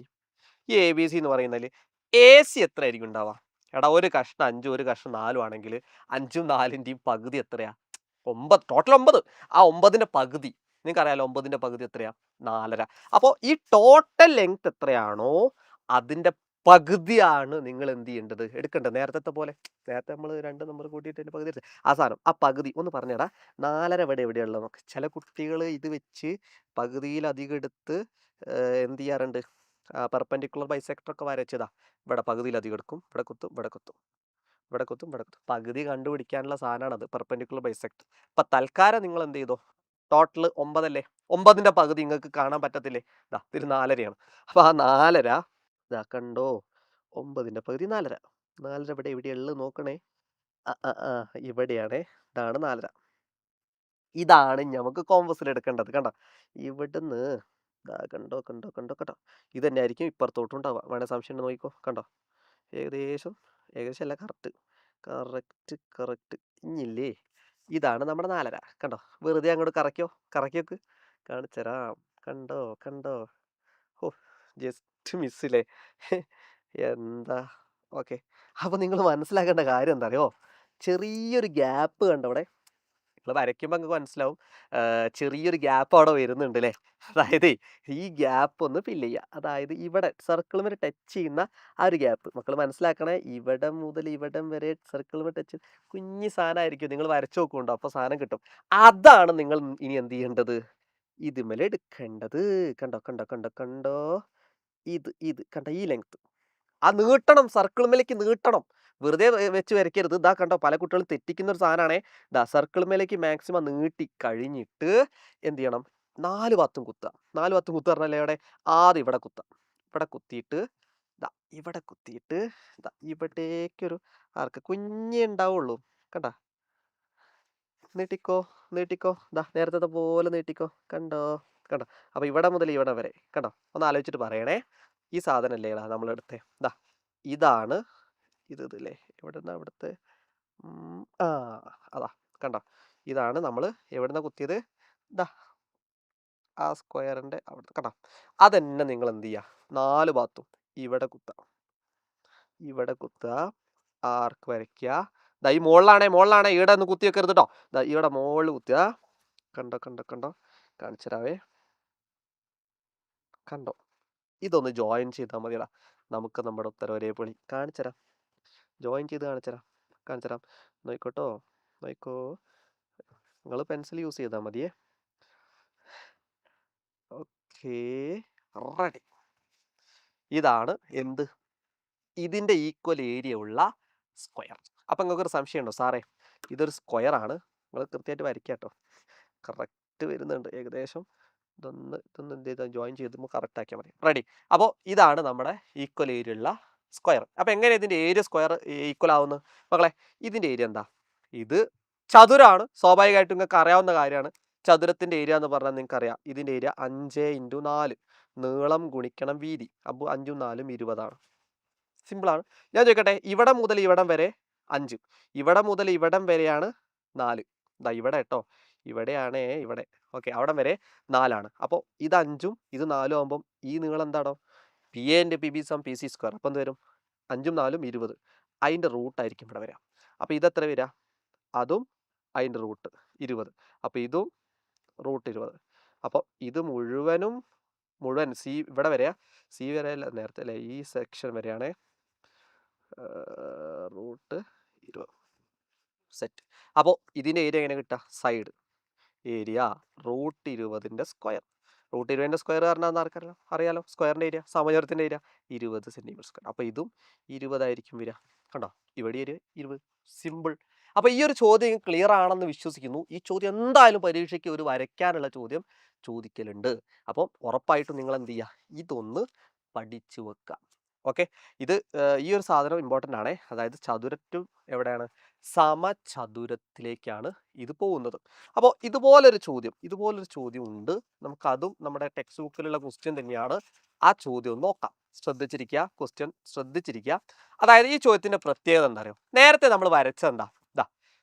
ഈ ABC എന്ന് പറയുന്നതിൽ AC എത്ര ആയിരിക്കും ഉണ്ടാവുക? എടാ, ഒരു കഷ്ണം 5ഉം ഒരു കഷ്ണം 4ഉം ആണെങ്കിൽ 5ഉം 4ൻ്റെയും പകുതി എത്രയാ? 9. ടോട്ടൽ 9. ആ 9ൻ്റെ പകുതി നിങ്ങൾക്കറിയാലോ. 9ൻ്റെ പകുതി എത്രയാ? 4.5. അപ്പോൾ ഈ ടോട്ടൽ ലെങ്ത് എത്രയാണോ അതിൻ്റെ പകുതിയാണ് നിങ്ങൾ എന്ത് ചെയ്യേണ്ടത്, എടുക്കേണ്ടത്. നേരത്തെ പോലെ, നേരത്തെ നമ്മൾ 2 നമ്പർ കൂട്ടിയിട്ട് അതിന്റെ പകുതി എടുത്ത് ആ സാധനം, ആ പകുതി ഒന്ന് പറഞ്ഞേടാ. 4.5 ഇവിടെ എവിടെയുള്ളത് നോക്ക്. ചില കുട്ടികൾ ഇത് വെച്ച് പകുതിയിലധികം എടുത്ത് എന്ത് ചെയ്യാറുണ്ട്, പെർപെൻഡിക്കുലർ ബൈസെക്ടർ ഒക്കെ വരച്ചതാ. ഇവിടെ പകുതിയിലധികം എടുക്കും, ഇവിടെ കുത്തും, ഇവിടെ കുത്തും, ഇവിടെ കുത്തും, ഇവിടെ കുത്തും. പകുതി കണ്ടുപിടിക്കാനുള്ള സാധനമാണത്, പെർപെൻഡിക്കുലർ ബൈസെക്ടർ. അപ്പൊ തൽക്കാലം നിങ്ങൾ എന്ത് ചെയ്തോ, ടോട്ടൽ 9 അല്ലേ, 9ന്റെ പകുതി നിങ്ങൾക്ക് കാണാൻ പറ്റത്തില്ലേ, ഇതാ ഇത് 4.5 അപ്പൊ ആ 4.5 ഇതാ കണ്ടോ, 9ന്റെ പകുതി 4.5. 4.5 ഇവിടെ എവിടെയുള്ളത് നോക്കണേ. ഇവിടെയാണേ, ഇതാണ് 4.5. ഇതാണ് നമുക്ക് കോമ്പസിൽ എടുക്കേണ്ടത്. കണ്ടോ, ഇവിടുന്ന് ഇതാ കണ്ടോ കണ്ടോ കണ്ടോ കണ്ടോ, ഇത് തന്നെ ആയിരിക്കും ഇപ്പുറത്തോട്ടും ഉണ്ടാവുക. വേണേ സംശയം ഉണ്ടോ നോക്കിക്കോ. കണ്ടോ, ഏകദേശം അല്ല, കറക്റ്റ് കറക്റ്റ് കറക്റ്റ്. ഇഞ്ഞില്ലേ, ഇതാണ് നമ്മുടെ 4.5. കണ്ടോ, വെറുതെ അങ്ങോട്ട് കറക്കിയോക്ക്, കാണിച്ചരാം. കണ്ടോ കണ്ടോ, ഓ ജസ്റ്റ് മിസ്സില്ലേ. എന്താ, ഓക്കെ. അപ്പൊ നിങ്ങൾ മനസ്സിലാക്കേണ്ട കാര്യം എന്താ അറിയോ, ചെറിയൊരു ഗ്യാപ്പ് കണ്ടോ അവിടെ. നിങ്ങൾ വരയ്ക്കുമ്പോൾ നിങ്ങൾക്ക് മനസ്സിലാവും, ചെറിയൊരു ഗ്യാപ്പ് അവിടെ വരുന്നുണ്ട് അല്ലേ. അതായത് ഈ ഗ്യാപ്പ് ഒന്ന് ഫില്ല് ചെയ്യുക. അതായത് ഇവിടെ സർക്കിൾ വരെ ടച്ച് ചെയ്യുന്ന ആ ഒരു ഗ്യാപ്പ് മക്കൾ മനസ്സിലാക്കണേ. ഇവിടെ മുതൽ ഇവിടം വരെ സർക്കിൾ വരെ ടച്ച് കുഞ്ഞി സാധനമായിരിക്കും. നിങ്ങൾ വരച്ചു നോക്കുന്നുണ്ടോ, അപ്പോൾ സാധനം കിട്ടും. അതാണ് നിങ്ങൾ ഇനി എന്ത് ചെയ്യേണ്ടത്, ഇതുമേൽ എടുക്കേണ്ടത്. കണ്ടോ കണ്ടോ കണ്ടോ കണ്ടോ, ഇത് കണ്ടോ, ഈ ലെങ്ത് ആ നീട്ടണം, സർക്കിൾമേലേക്ക് നീട്ടണം. വെറുതെ വെച്ച് വരയ്ക്കരുത്. ഇതാ കണ്ടോ, പല കുട്ടികളും തെറ്റിക്കുന്ന ഒരു സാധനമാണേ. ഇതാ സർക്കിൾമേലേക്ക് മാക്സിമം നീട്ടി കഴിഞ്ഞിട്ട് എന്ത് ചെയ്യണം, 4 ഭാഗത്തും കുത്തുക. 4 ഭാഗത്തും കുത്തുക പറഞ്ഞാൽ ഇവിടെ ആദ്യം ഇവിടെ കുത്താം. ഇവിടെ കുത്തിയിട്ട് ഇതാ ഇവിടെ കുത്തിയിട്ട് ഇതാ ഇവിടേക്കൊരു ആർക്ക് കുഞ്ഞേ ഉണ്ടാവുള്ളൂ. കണ്ട, നീട്ടിക്കോ നീട്ടിക്കോ, ഇതാ നേരത്തെ പോലെ നീട്ടിക്കോ. കണ്ടോ കണ്ടോ. അപ്പൊ ഇവിടെ മുതൽ ഇവിടെ വരെ കണ്ടോ, ഒന്ന് ആലോചിച്ചിട്ട് പറയണേ. ഈ സാധനം അല്ലേടാ നമ്മളെടുത്തേ, ഇതാ ഇതാണ് ഇതല്ലേ, എവിടുന്ന അവിടുത്തെ, അതാ കണ്ടോ, ഇതാണ് നമ്മൾ എവിടുന്ന കുത്തിയത്, ഇതാ ആ സ്ക്വയറിന്റെ അവിടുത്തെ കണ്ടോ. അതന്നെ നിങ്ങൾ എന്ത് ചെയ്യുക, 4 ഭാഗത്തും ഇവിടെ കുത്തുക, ഇവിടെ കുത്തുക, ആർക്ക് വരയ്ക്കുക. ദാ ഈ മുകളിലാണേ ഇവിടെ ഒന്ന് കുത്തി വെക്കരുത് കേട്ടോ. ദാ ഇവിടെ മുകളിൽ കുത്തുക. കണ്ടോ കണ്ടോ കണ്ടോ, കാണിച്ചരാവേ. കണ്ടോ, ഇതൊന്ന് ജോയിൻ ചെയ്താൽ മതിയടാ, നമുക്ക് നമ്മുടെ ഉത്തരം ഒരേപോലെ കാണിച്ചരാം. ജോയിൻ ചെയ്ത് കാണിച്ചരാം. നോക്കോട്ടോ, നോക്കോ. നിങ്ങൾ പെൻസിൽ യൂസ് ചെയ്താൽ മതിയേ. Okay, ready. ഇതാണ് എന്ത്, ഇതിന്റെ ഈക്വൽ ഏരിയ ഉള്ള സ്ക്വയർ. അപ്പൊ നിങ്ങൾക്ക് ഒരു സംശയം ഉണ്ടോ, സാറേ ഇതൊരു സ്ക്വയർ ആണ്, നിങ്ങൾ കൃത്യമായിട്ട് വരയ്ക്കാട്ടോ. കറക്റ്റ് വരുന്നുണ്ട് ഏകദേശം. ഇതൊന്ന് എന്ത് ചെയ്താൽ ജോയിൻ ചെയ്തുമ്പോൾ കറക്റ്റ് ആക്കിയാൽ മതി. റെഡി. അപ്പോൾ ഇതാണ് നമ്മുടെ ഈക്വൽ ഏരിയ ഉള്ള സ്ക്വയർ. അപ്പൊ എങ്ങനെ ഇതിന്റെ ഏരിയ സ്ക്വയർ ഈക്വൽ ആവുന്നു മക്കളെ, ഇതിന്റെ ഏരിയ എന്താ, ഇത് ചതുരാണ്, സ്വാഭാവികമായിട്ടും നിങ്ങൾക്ക് അറിയാവുന്ന കാര്യമാണ്. ചതുരത്തിന്റെ ഏരിയ എന്ന് പറഞ്ഞാൽ നിങ്ങൾക്ക് അറിയാം, ഇതിന്റെ ഏരിയ 5 × 4, നീളം ഗുണിക്കണം വീതി. അപ്പോൾ 5 × 4 = 20. സിമ്പിളാണ്. ഞാൻ ചോദിക്കട്ടെ, ഇവിടെ മുതൽ ഇവിടം വരെ 5, ഇവിടെ മുതൽ ഇവിടം വരെയാണ് 4. ഇതാ ഇവിടെ കേട്ടോ, ഇവിടെയാണേ ഇവിടെ, ഓക്കെ, അവിടം വരെ 4 അപ്പോൾ ഇത് 5ഉം ഇത് 4ഉം ആകുമ്പം ഈ നീളം എന്താണോ, PA × PB = PC². അപ്പം എന്ത് വരും, 5ഉം 4ഉം 20. അതിൻ്റെ റൂട്ടായിരിക്കും ഇവിടെ വരിക. അപ്പോൾ ഇതെത്ര വരിക, അതും അതിൻ്റെ റൂട്ട് 20. അപ്പോൾ ഇതും റൂട്ട് 20. അപ്പോൾ ഇത് മുഴുവൻ സി ഇവിടെ വരെയാ, സി വരെ നേരത്തെ അല്ലേ, ഈ സെക്ഷൻ വരെയാണേ റൂട്ട് 20 സെറ്റ്. അപ്പോൾ ഇതിൻ്റെ ഏരിയ എങ്ങനെ കിട്ടുക, സൈഡ് ഏരിയ റൂട്ട് 20ന്റെ സ്ക്വയർ. റൂട്ട് 20ന്റെ സ്ക്വയർ പറഞ്ഞാൽ ആർക്കറിയാം, അറിയാലോ, സ്ക്വയറിന്റെ ഏരിയ, സമചതുരത്തിന്റെ ഏരിയ 20 cm². അപ്പോൾ ഇതും 20 ആയിരിക്കും വരിക. കണ്ടോ, ഇവിടെ ഒരു 20. സിമ്പിൾ. അപ്പോൾ ഈ ഒരു ചോദ്യം ക്ലിയർ ആണെന്ന് വിശ്വസിക്കുന്നു. ഈ ചോദ്യം എന്തായാലും പരീക്ഷയ്ക്ക് ഒരു വരയ്ക്കാനുള്ള ചോദ്യം ചോദിക്കലുണ്ട്. അപ്പം ഉറപ്പായിട്ടും നിങ്ങൾ എന്ത് ചെയ്യുക, ഇതൊന്ന് പഠിച്ചു വെക്കുക. ഓക്കെ, ഇത് ഈ ഒരു സാധനം ഇമ്പോർട്ടൻ്റ് ആണ്. അതായത് ചതുരറ്റും എവിടെയാണ്, സമചതുരത്തിലേക്കാണ് ഇത് പോകുന്നത്. അപ്പോൾ ഇതുപോലൊരു ചോദ്യം ഉണ്ട്. നമുക്കതും നമ്മുടെ ടെക്സ്റ്റ് ബുക്കിലുള്ള ക്വസ്റ്റ്യൻ തന്നെയാണ്. ആ ചോദ്യം നോക്കാം. ശ്രദ്ധിച്ചിരിക്കുക, ക്വസ്റ്റ്യൻ ശ്രദ്ധിച്ചിരിക്കുക. അതായത് ഈ ചോദ്യത്തിന്റെ പ്രത്യേകത എന്താ അറിയോ, നേരത്തെ നമ്മൾ വരച്ചെന്താ, ഇതാ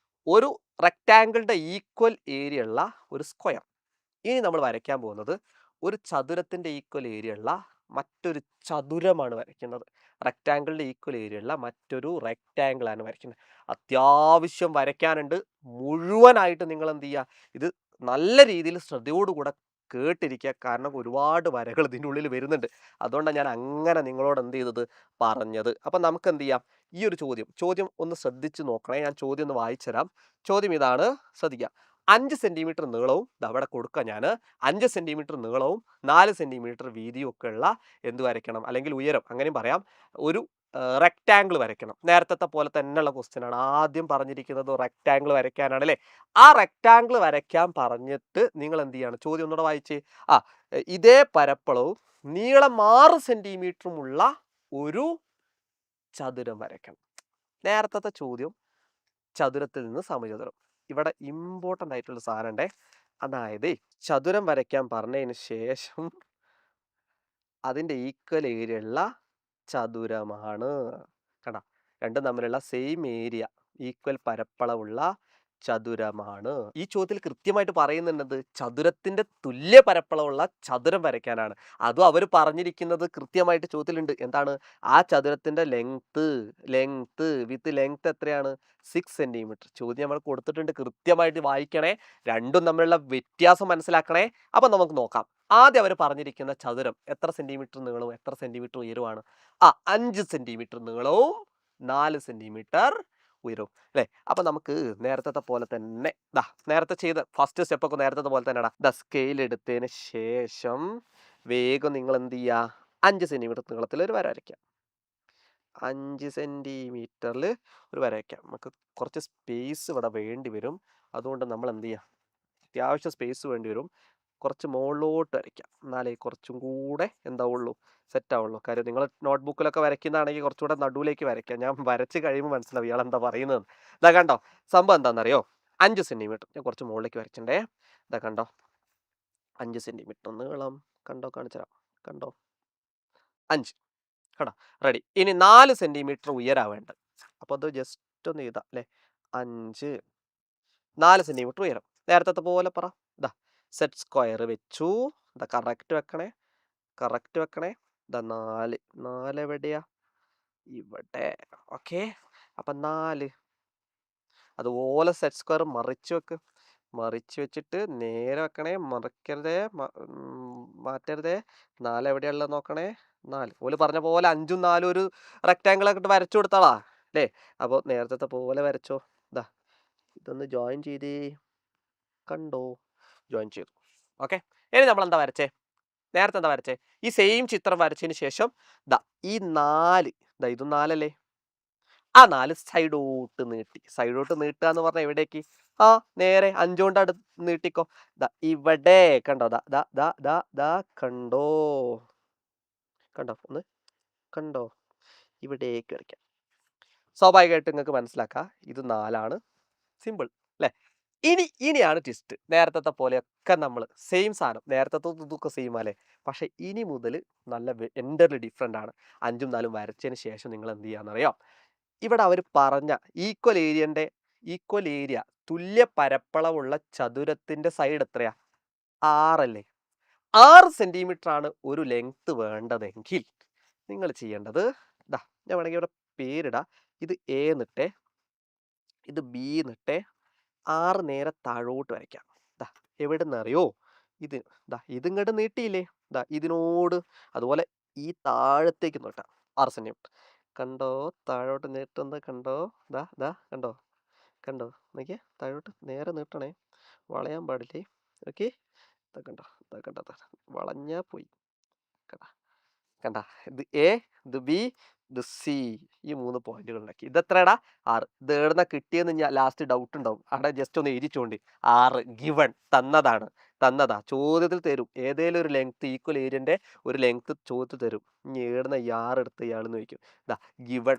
ഒരു റെക്റ്റാങ്കിളിന്റെ ഈക്വൽ ഏരിയ ഉള്ള ഒരു സ്ക്വയർ. ഇനി നമ്മൾ വരയ്ക്കാൻ പോകുന്നത് ഒരു ചതുരത്തിന്റെ ഈക്വൽ ഏരിയ ഉള്ള മറ്റൊരു ചതുരമാണ് വരയ്ക്കുന്നത്. റെക്റ്റാങ്കിളിന്റെ ഈക്വൽ ഏരിയ ഉള്ള മറ്റൊരു റെക്റ്റാങ്കിൾ ആണ് വരയ്ക്കുന്നത്. അത്യാവശ്യം വരയ്ക്കാനുണ്ട്. മുഴുവനായിട്ട് നിങ്ങൾ എന്ത് ചെയ്യുക, ഇത് നല്ല രീതിയിൽ ശ്രദ്ധയോടുകൂടെ കേട്ടിരിക്കുക. കാരണം ഒരുപാട് വരകൾ ഇതിൻ്റെ ഉള്ളിൽ വരുന്നുണ്ട്. അതുകൊണ്ടാണ് ഞാൻ അങ്ങനെ നിങ്ങളോട് എന്ത് ചെയ്തത് പറഞ്ഞത്. അപ്പം നമുക്ക് എന്ത് ചെയ്യാം, ഈ ഒരു ചോദ്യം ഒന്ന് ശ്രദ്ധിച്ച് നോക്കണേ. ഞാൻ ചോദ്യം ഒന്ന് വായിച്ചുതരാം. ചോദ്യം ഇതാണ്, ശ്രദ്ധിക്കുക. 5 സെന്റിമീറ്റർ നീളവും അവിടെ കൊടുക്കുക. ഞാൻ 5 സെന്റിമീറ്റർ നീളവും 4 സെന്റിമീറ്റർ വീതിയും ഒക്കെ ഉള്ള എന്ത് വരയ്ക്കണം, അല്ലെങ്കിൽ ഉയരം അങ്ങനെയും പറയാം, ഒരു റെക്റ്റാങ്കിൾ വരയ്ക്കണം. നേരത്തെ പോലെ തന്നെയുള്ള ക്വസ്റ്റ്യൻ ആണ്. ആദ്യം പറഞ്ഞിരിക്കുന്നത് റെക്റ്റാങ്കിൾ വരയ്ക്കാനാണ് അല്ലേ. ആ റെക്റ്റാങ്കിൾ വരയ്ക്കാൻ പറഞ്ഞിട്ട് നിങ്ങൾ എന്ത് ചെയ്യാണ്, ചോദ്യം ഒന്നുകൂടെ വായിച്ച്. ഇതേ പരപ്പളവും നീളം 6 സെന്റിമീറ്ററുമുള്ള ഒരു ചതുരം വരയ്ക്കണം. നേരത്തെ ചോദ്യം ചതുരത്തിൽ നിന്ന് സമചതുരം. ഇവിടെ ഇമ്പോർട്ടൻ്റ് ആയിട്ടുള്ള സാധനം ഉണ്ടേ. അതായത് ചതുരം വരയ്ക്കാൻ പറഞ്ഞതിന് ശേഷം അതിൻ്റെ ഈക്വൽ ഏരിയ ഉള്ള ചതുരമാണ്. കണ്ട, രണ്ടും തമ്മിലുള്ള സെയിം ഏരിയ, ഈക്വൽ പരപ്പളവുള്ള ചതുരമാണ്. ഈ ചോദ്യത്തിൽ കൃത്യമായിട്ട് പറയുന്നുണ്ട് ചതുരത്തിന്റെ തുല്യ പരപ്പളവുള്ള ചതുരം വരയ്ക്കാനാണ്. അതും അവർ പറഞ്ഞിരിക്കുന്നത് കൃത്യമായിട്ട് ചോദ്യത്തിലുണ്ട്. എന്താണ് ആ ചതുരത്തിന്റെ ലെങ്ത് വിത്ത് ലെങ്ത് എത്രയാണ്, 6 സെന്റിമീറ്റർ. ചോദ്യം നമ്മൾ കൊടുത്തിട്ടുണ്ട്, കൃത്യമായിട്ട് വായിക്കണേ, രണ്ടും തമ്മിലുള്ള വ്യത്യാസം മനസ്സിലാക്കണേ. അപ്പൊ നമുക്ക് നോക്കാം. ആദ്യം അവർ പറഞ്ഞിരിക്കുന്ന ചതുരം എത്ര സെന്റിമീറ്റർ നീളവും എത്ര സെന്റിമീറ്റർ ഉയരവുമാണ്? 5 സെന്റിമീറ്റർ നീളവും 4 സെന്റിമീറ്റർ ഉയരവും അല്ലേ. അപ്പൊ നമുക്ക് നേരത്തെ പോലെ തന്നെ നേരത്തെ ചെയ്ത ഫസ്റ്റ് സ്റ്റെപ്പ് ഒക്കെ നേരത്തെ പോലെ തന്നെ സ്കെയിൽ എടുത്തതിന് ശേഷം വേഗം നിങ്ങൾ എന്ത് ചെയ്യുക, 5 സെന്റിമീറ്റർ നീളത്തിൽ ഒരു വര വരയ്ക്കാം. 5 സെന്റിമീറ്ററിൽ ഒരു വര വയ്ക്കാം. നമുക്ക് കുറച്ച് സ്പേസ് ഇവിടെ വേണ്ടി വരും. അതുകൊണ്ട് നമ്മൾ എന്ത് ചെയ്യാം, അത്യാവശ്യം സ്പേസ് വേണ്ടി വരും. കുറച്ച് മുകളിലോട്ട് വരയ്ക്കാം. എന്നാലേ കുറച്ചും കൂടെ എന്താവുള്ളൂ, സെറ്റ് ആവുള്ളൂ. കാര്യം നിങ്ങൾ നോട്ട്ബുക്കിലൊക്കെ വരയ്ക്കുന്നതാണെങ്കിൽ കുറച്ചുകൂടെ നടുവിലേക്ക് വരയ്ക്കാം. ഞാൻ വരച്ച് കഴിയുമ്പോൾ മനസ്സിലാവും ഇയാൾ എന്താ പറയുന്നത്. ഇതാ കണ്ടോ, സംഭവം എന്താണെന്നറിയോ, 5 സെന്റിമീറ്റർ ഞാൻ കുറച്ച് മുകളിലേക്ക് വരച്ചിട്ടുണ്ടേ. ഇതാ കണ്ടോ, 5 സെന്റിമീറ്റർ നീളം, കണ്ടോ, കാണിച്ചുതരാം. കണ്ടോ, 5 കണ്ടോ, റെഡി. ഇനി 4 സെന്റിമീറ്റർ ഉയരാ വേണ്ടത്. അപ്പോൾ അത് ജസ്റ്റ് ഒന്ന് എഴുതാം അല്ലേ. 5 4 സെന്റിമീറ്റർ ഉയരം. നേരത്തെ പോലെ പറ. ഇതാ സെറ്റ് സ്ക്വയർ വെച്ചു. ഇതാ കറക്റ്റ് വെക്കണേ. ഇതാ 4 എവിടെയാ, ഇവിടെ. ഓക്കെ, അപ്പം 4 അതുപോലെ സെറ്റ് സ്ക്വയർ മറിച്ച് വെച്ചിട്ട് നേരെ വെക്കണേ, മറിക്കരുതേ, മാറ്റരുതേ. 4 എവിടെയുള്ളത് നോക്കണേ. 4 ഓല് പറഞ്ഞ പോലെ 5ഉം 4ഉം ഒരു റെക്റ്റാങ്കിൾ ഒക്കെ ഇട്ട് വരച്ചു കൊടുത്താളാ അല്ലേ. അപ്പോൾ നേരത്തെ പോലെ വരച്ചോ. ഇതാ ഇതൊന്ന് ജോയിൻ ചെയ്തേ, കണ്ടോ, ജോയിൻ ചെയ്തു. ഓക്കെ, ഇനി നമ്മൾ എന്താ വരച്ചേ, നേരത്തെ എന്താ വരച്ചേ, ഈ സെയിം ചിത്രം വരച്ചതിന് ശേഷം ഈ 4 ഇതും 4 അല്ലേ, ആ 4 സൈഡോട്ട് നീട്ടുക എന്ന് പറഞ്ഞാൽ എവിടേക്ക്, നേരെ 5 കൊണ്ട് നീട്ടിക്കോ. ഇവിടെ കണ്ടോ, ഒന്ന് കണ്ടോ, ഇവിടേക്ക് വരയ്ക്കാം. സ്വാഭാവികമായിട്ട് നിങ്ങൾക്ക് മനസ്സിലാക്കാം ഇത് 4ആണ്. സിമ്പിൾ അല്ലേ. ഇനിയാണ് ട്വിസ്റ്റ്. നേരത്തെ പോലെയൊക്കെ നമ്മൾ സെയിം സാധനം, നേരത്തെ ഇതൊക്കെ സെയിം അല്ലേ. പക്ഷെ ഇനി മുതൽ നല്ല എൻ്റർലി ഡിഫറെൻ്റ് ആണ്. 5ഉം 4ഉം വരച്ചതിന് ശേഷം നിങ്ങൾ എന്ത് ചെയ്യാന്നറിയാം, ഇവിടെ അവർ പറഞ്ഞ ഈക്വൽ ഏരിയ തുല്യ പരപ്പളവുള്ള ചതുരത്തിന്റെ സൈഡ് എത്രയാ, 6 അല്ലേ. 6 സെന്റിമീറ്റർ ആണ് ഒരു ലെങ്ത് വേണ്ടതെങ്കിൽ നിങ്ങൾ ചെയ്യേണ്ടത്, ഞാൻ വേണമെങ്കിൽ ഇവിടെ പേരിടാം. ഇത് എ എന്നിട്ടേ, ഇത് ബി എന്നിട്ടേ, 6 നേരെ താഴോട്ട് വരയ്ക്കാം. എവിടെ നിന്നറിയോ, ഇതിങ്ങോട്ട് നീട്ടിയില്ലേ, ഇതിനോട് അതുപോലെ ഈ താഴത്തേക്ക് നീട്ടാം 6 സെന്റിമീറ്റർ. കണ്ടോ, താഴോട്ട് നീട്ടുന്നത് കണ്ടോ, കണ്ടോ നോക്കിയേ, താഴോട്ട് നേരെ നീട്ടണേ, വളയാൻ പാടില്ലേ. ഓക്കെ, കണ്ടോ വളഞ്ഞാ പോയി. കണ്ട, ഇത് എ, ഇത് ബി, ഇത് സി, ഈ 3 പോയിന്റുകൾ ഉണ്ടാക്കി. ഇത് എത്രടാ, 6. ഇത് എവിടുന്ന കിട്ടിയെന്ന് ഞാൻ ലാസ്റ്റ് ഡൗട്ട് ഉണ്ടാവും. അവിടെ ജസ്റ്റ് ഒന്ന് എഴുതിച്ചോണ്ടി, 6 ഗിവൺ, തന്നതാ ചോദ്യത്തിൽ തരും. ഏതേലും ഒരു ലെങ്ത്, ഈക്വൽ ഏരിയന്റെ ഒരു ലെങ്ത് ചോദ്യത്തിൽ തരും. ഇനി ഏടുന്ന ഈ 6 എടുത്ത് ഇയാളെന്ന് ചോദിക്കും. ഗിവൺ,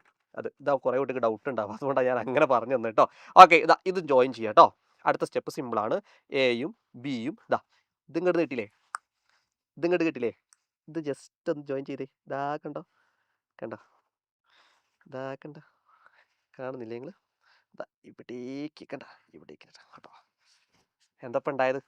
കുറെ കുട്ടിക്ക് ഡൗട്ട് ഉണ്ടാവും. അതുകൊണ്ടാണ് ഞാൻ അങ്ങനെ പറഞ്ഞു തന്നെ കേട്ടോ. ഓക്കെ, ഇത് ജോയിൻ ചെയ്യാം കേട്ടോ. അടുത്ത സ്റ്റെപ്പ് സിമ്പിളാണ്. എയും ബിയും ഇതിങ്ങോട്ട് കിട്ടില്ലേ, ഇത് ജസ്റ്റ് ഒന്ന് ജോയിൻ ചെയ്തേ. കണ്ടോ, കാണുന്നില്ലേ നിങ്ങൾ, ഇവിടേക്ക് കേട്ടോ. എന്തപ്പം ഉണ്ടായത്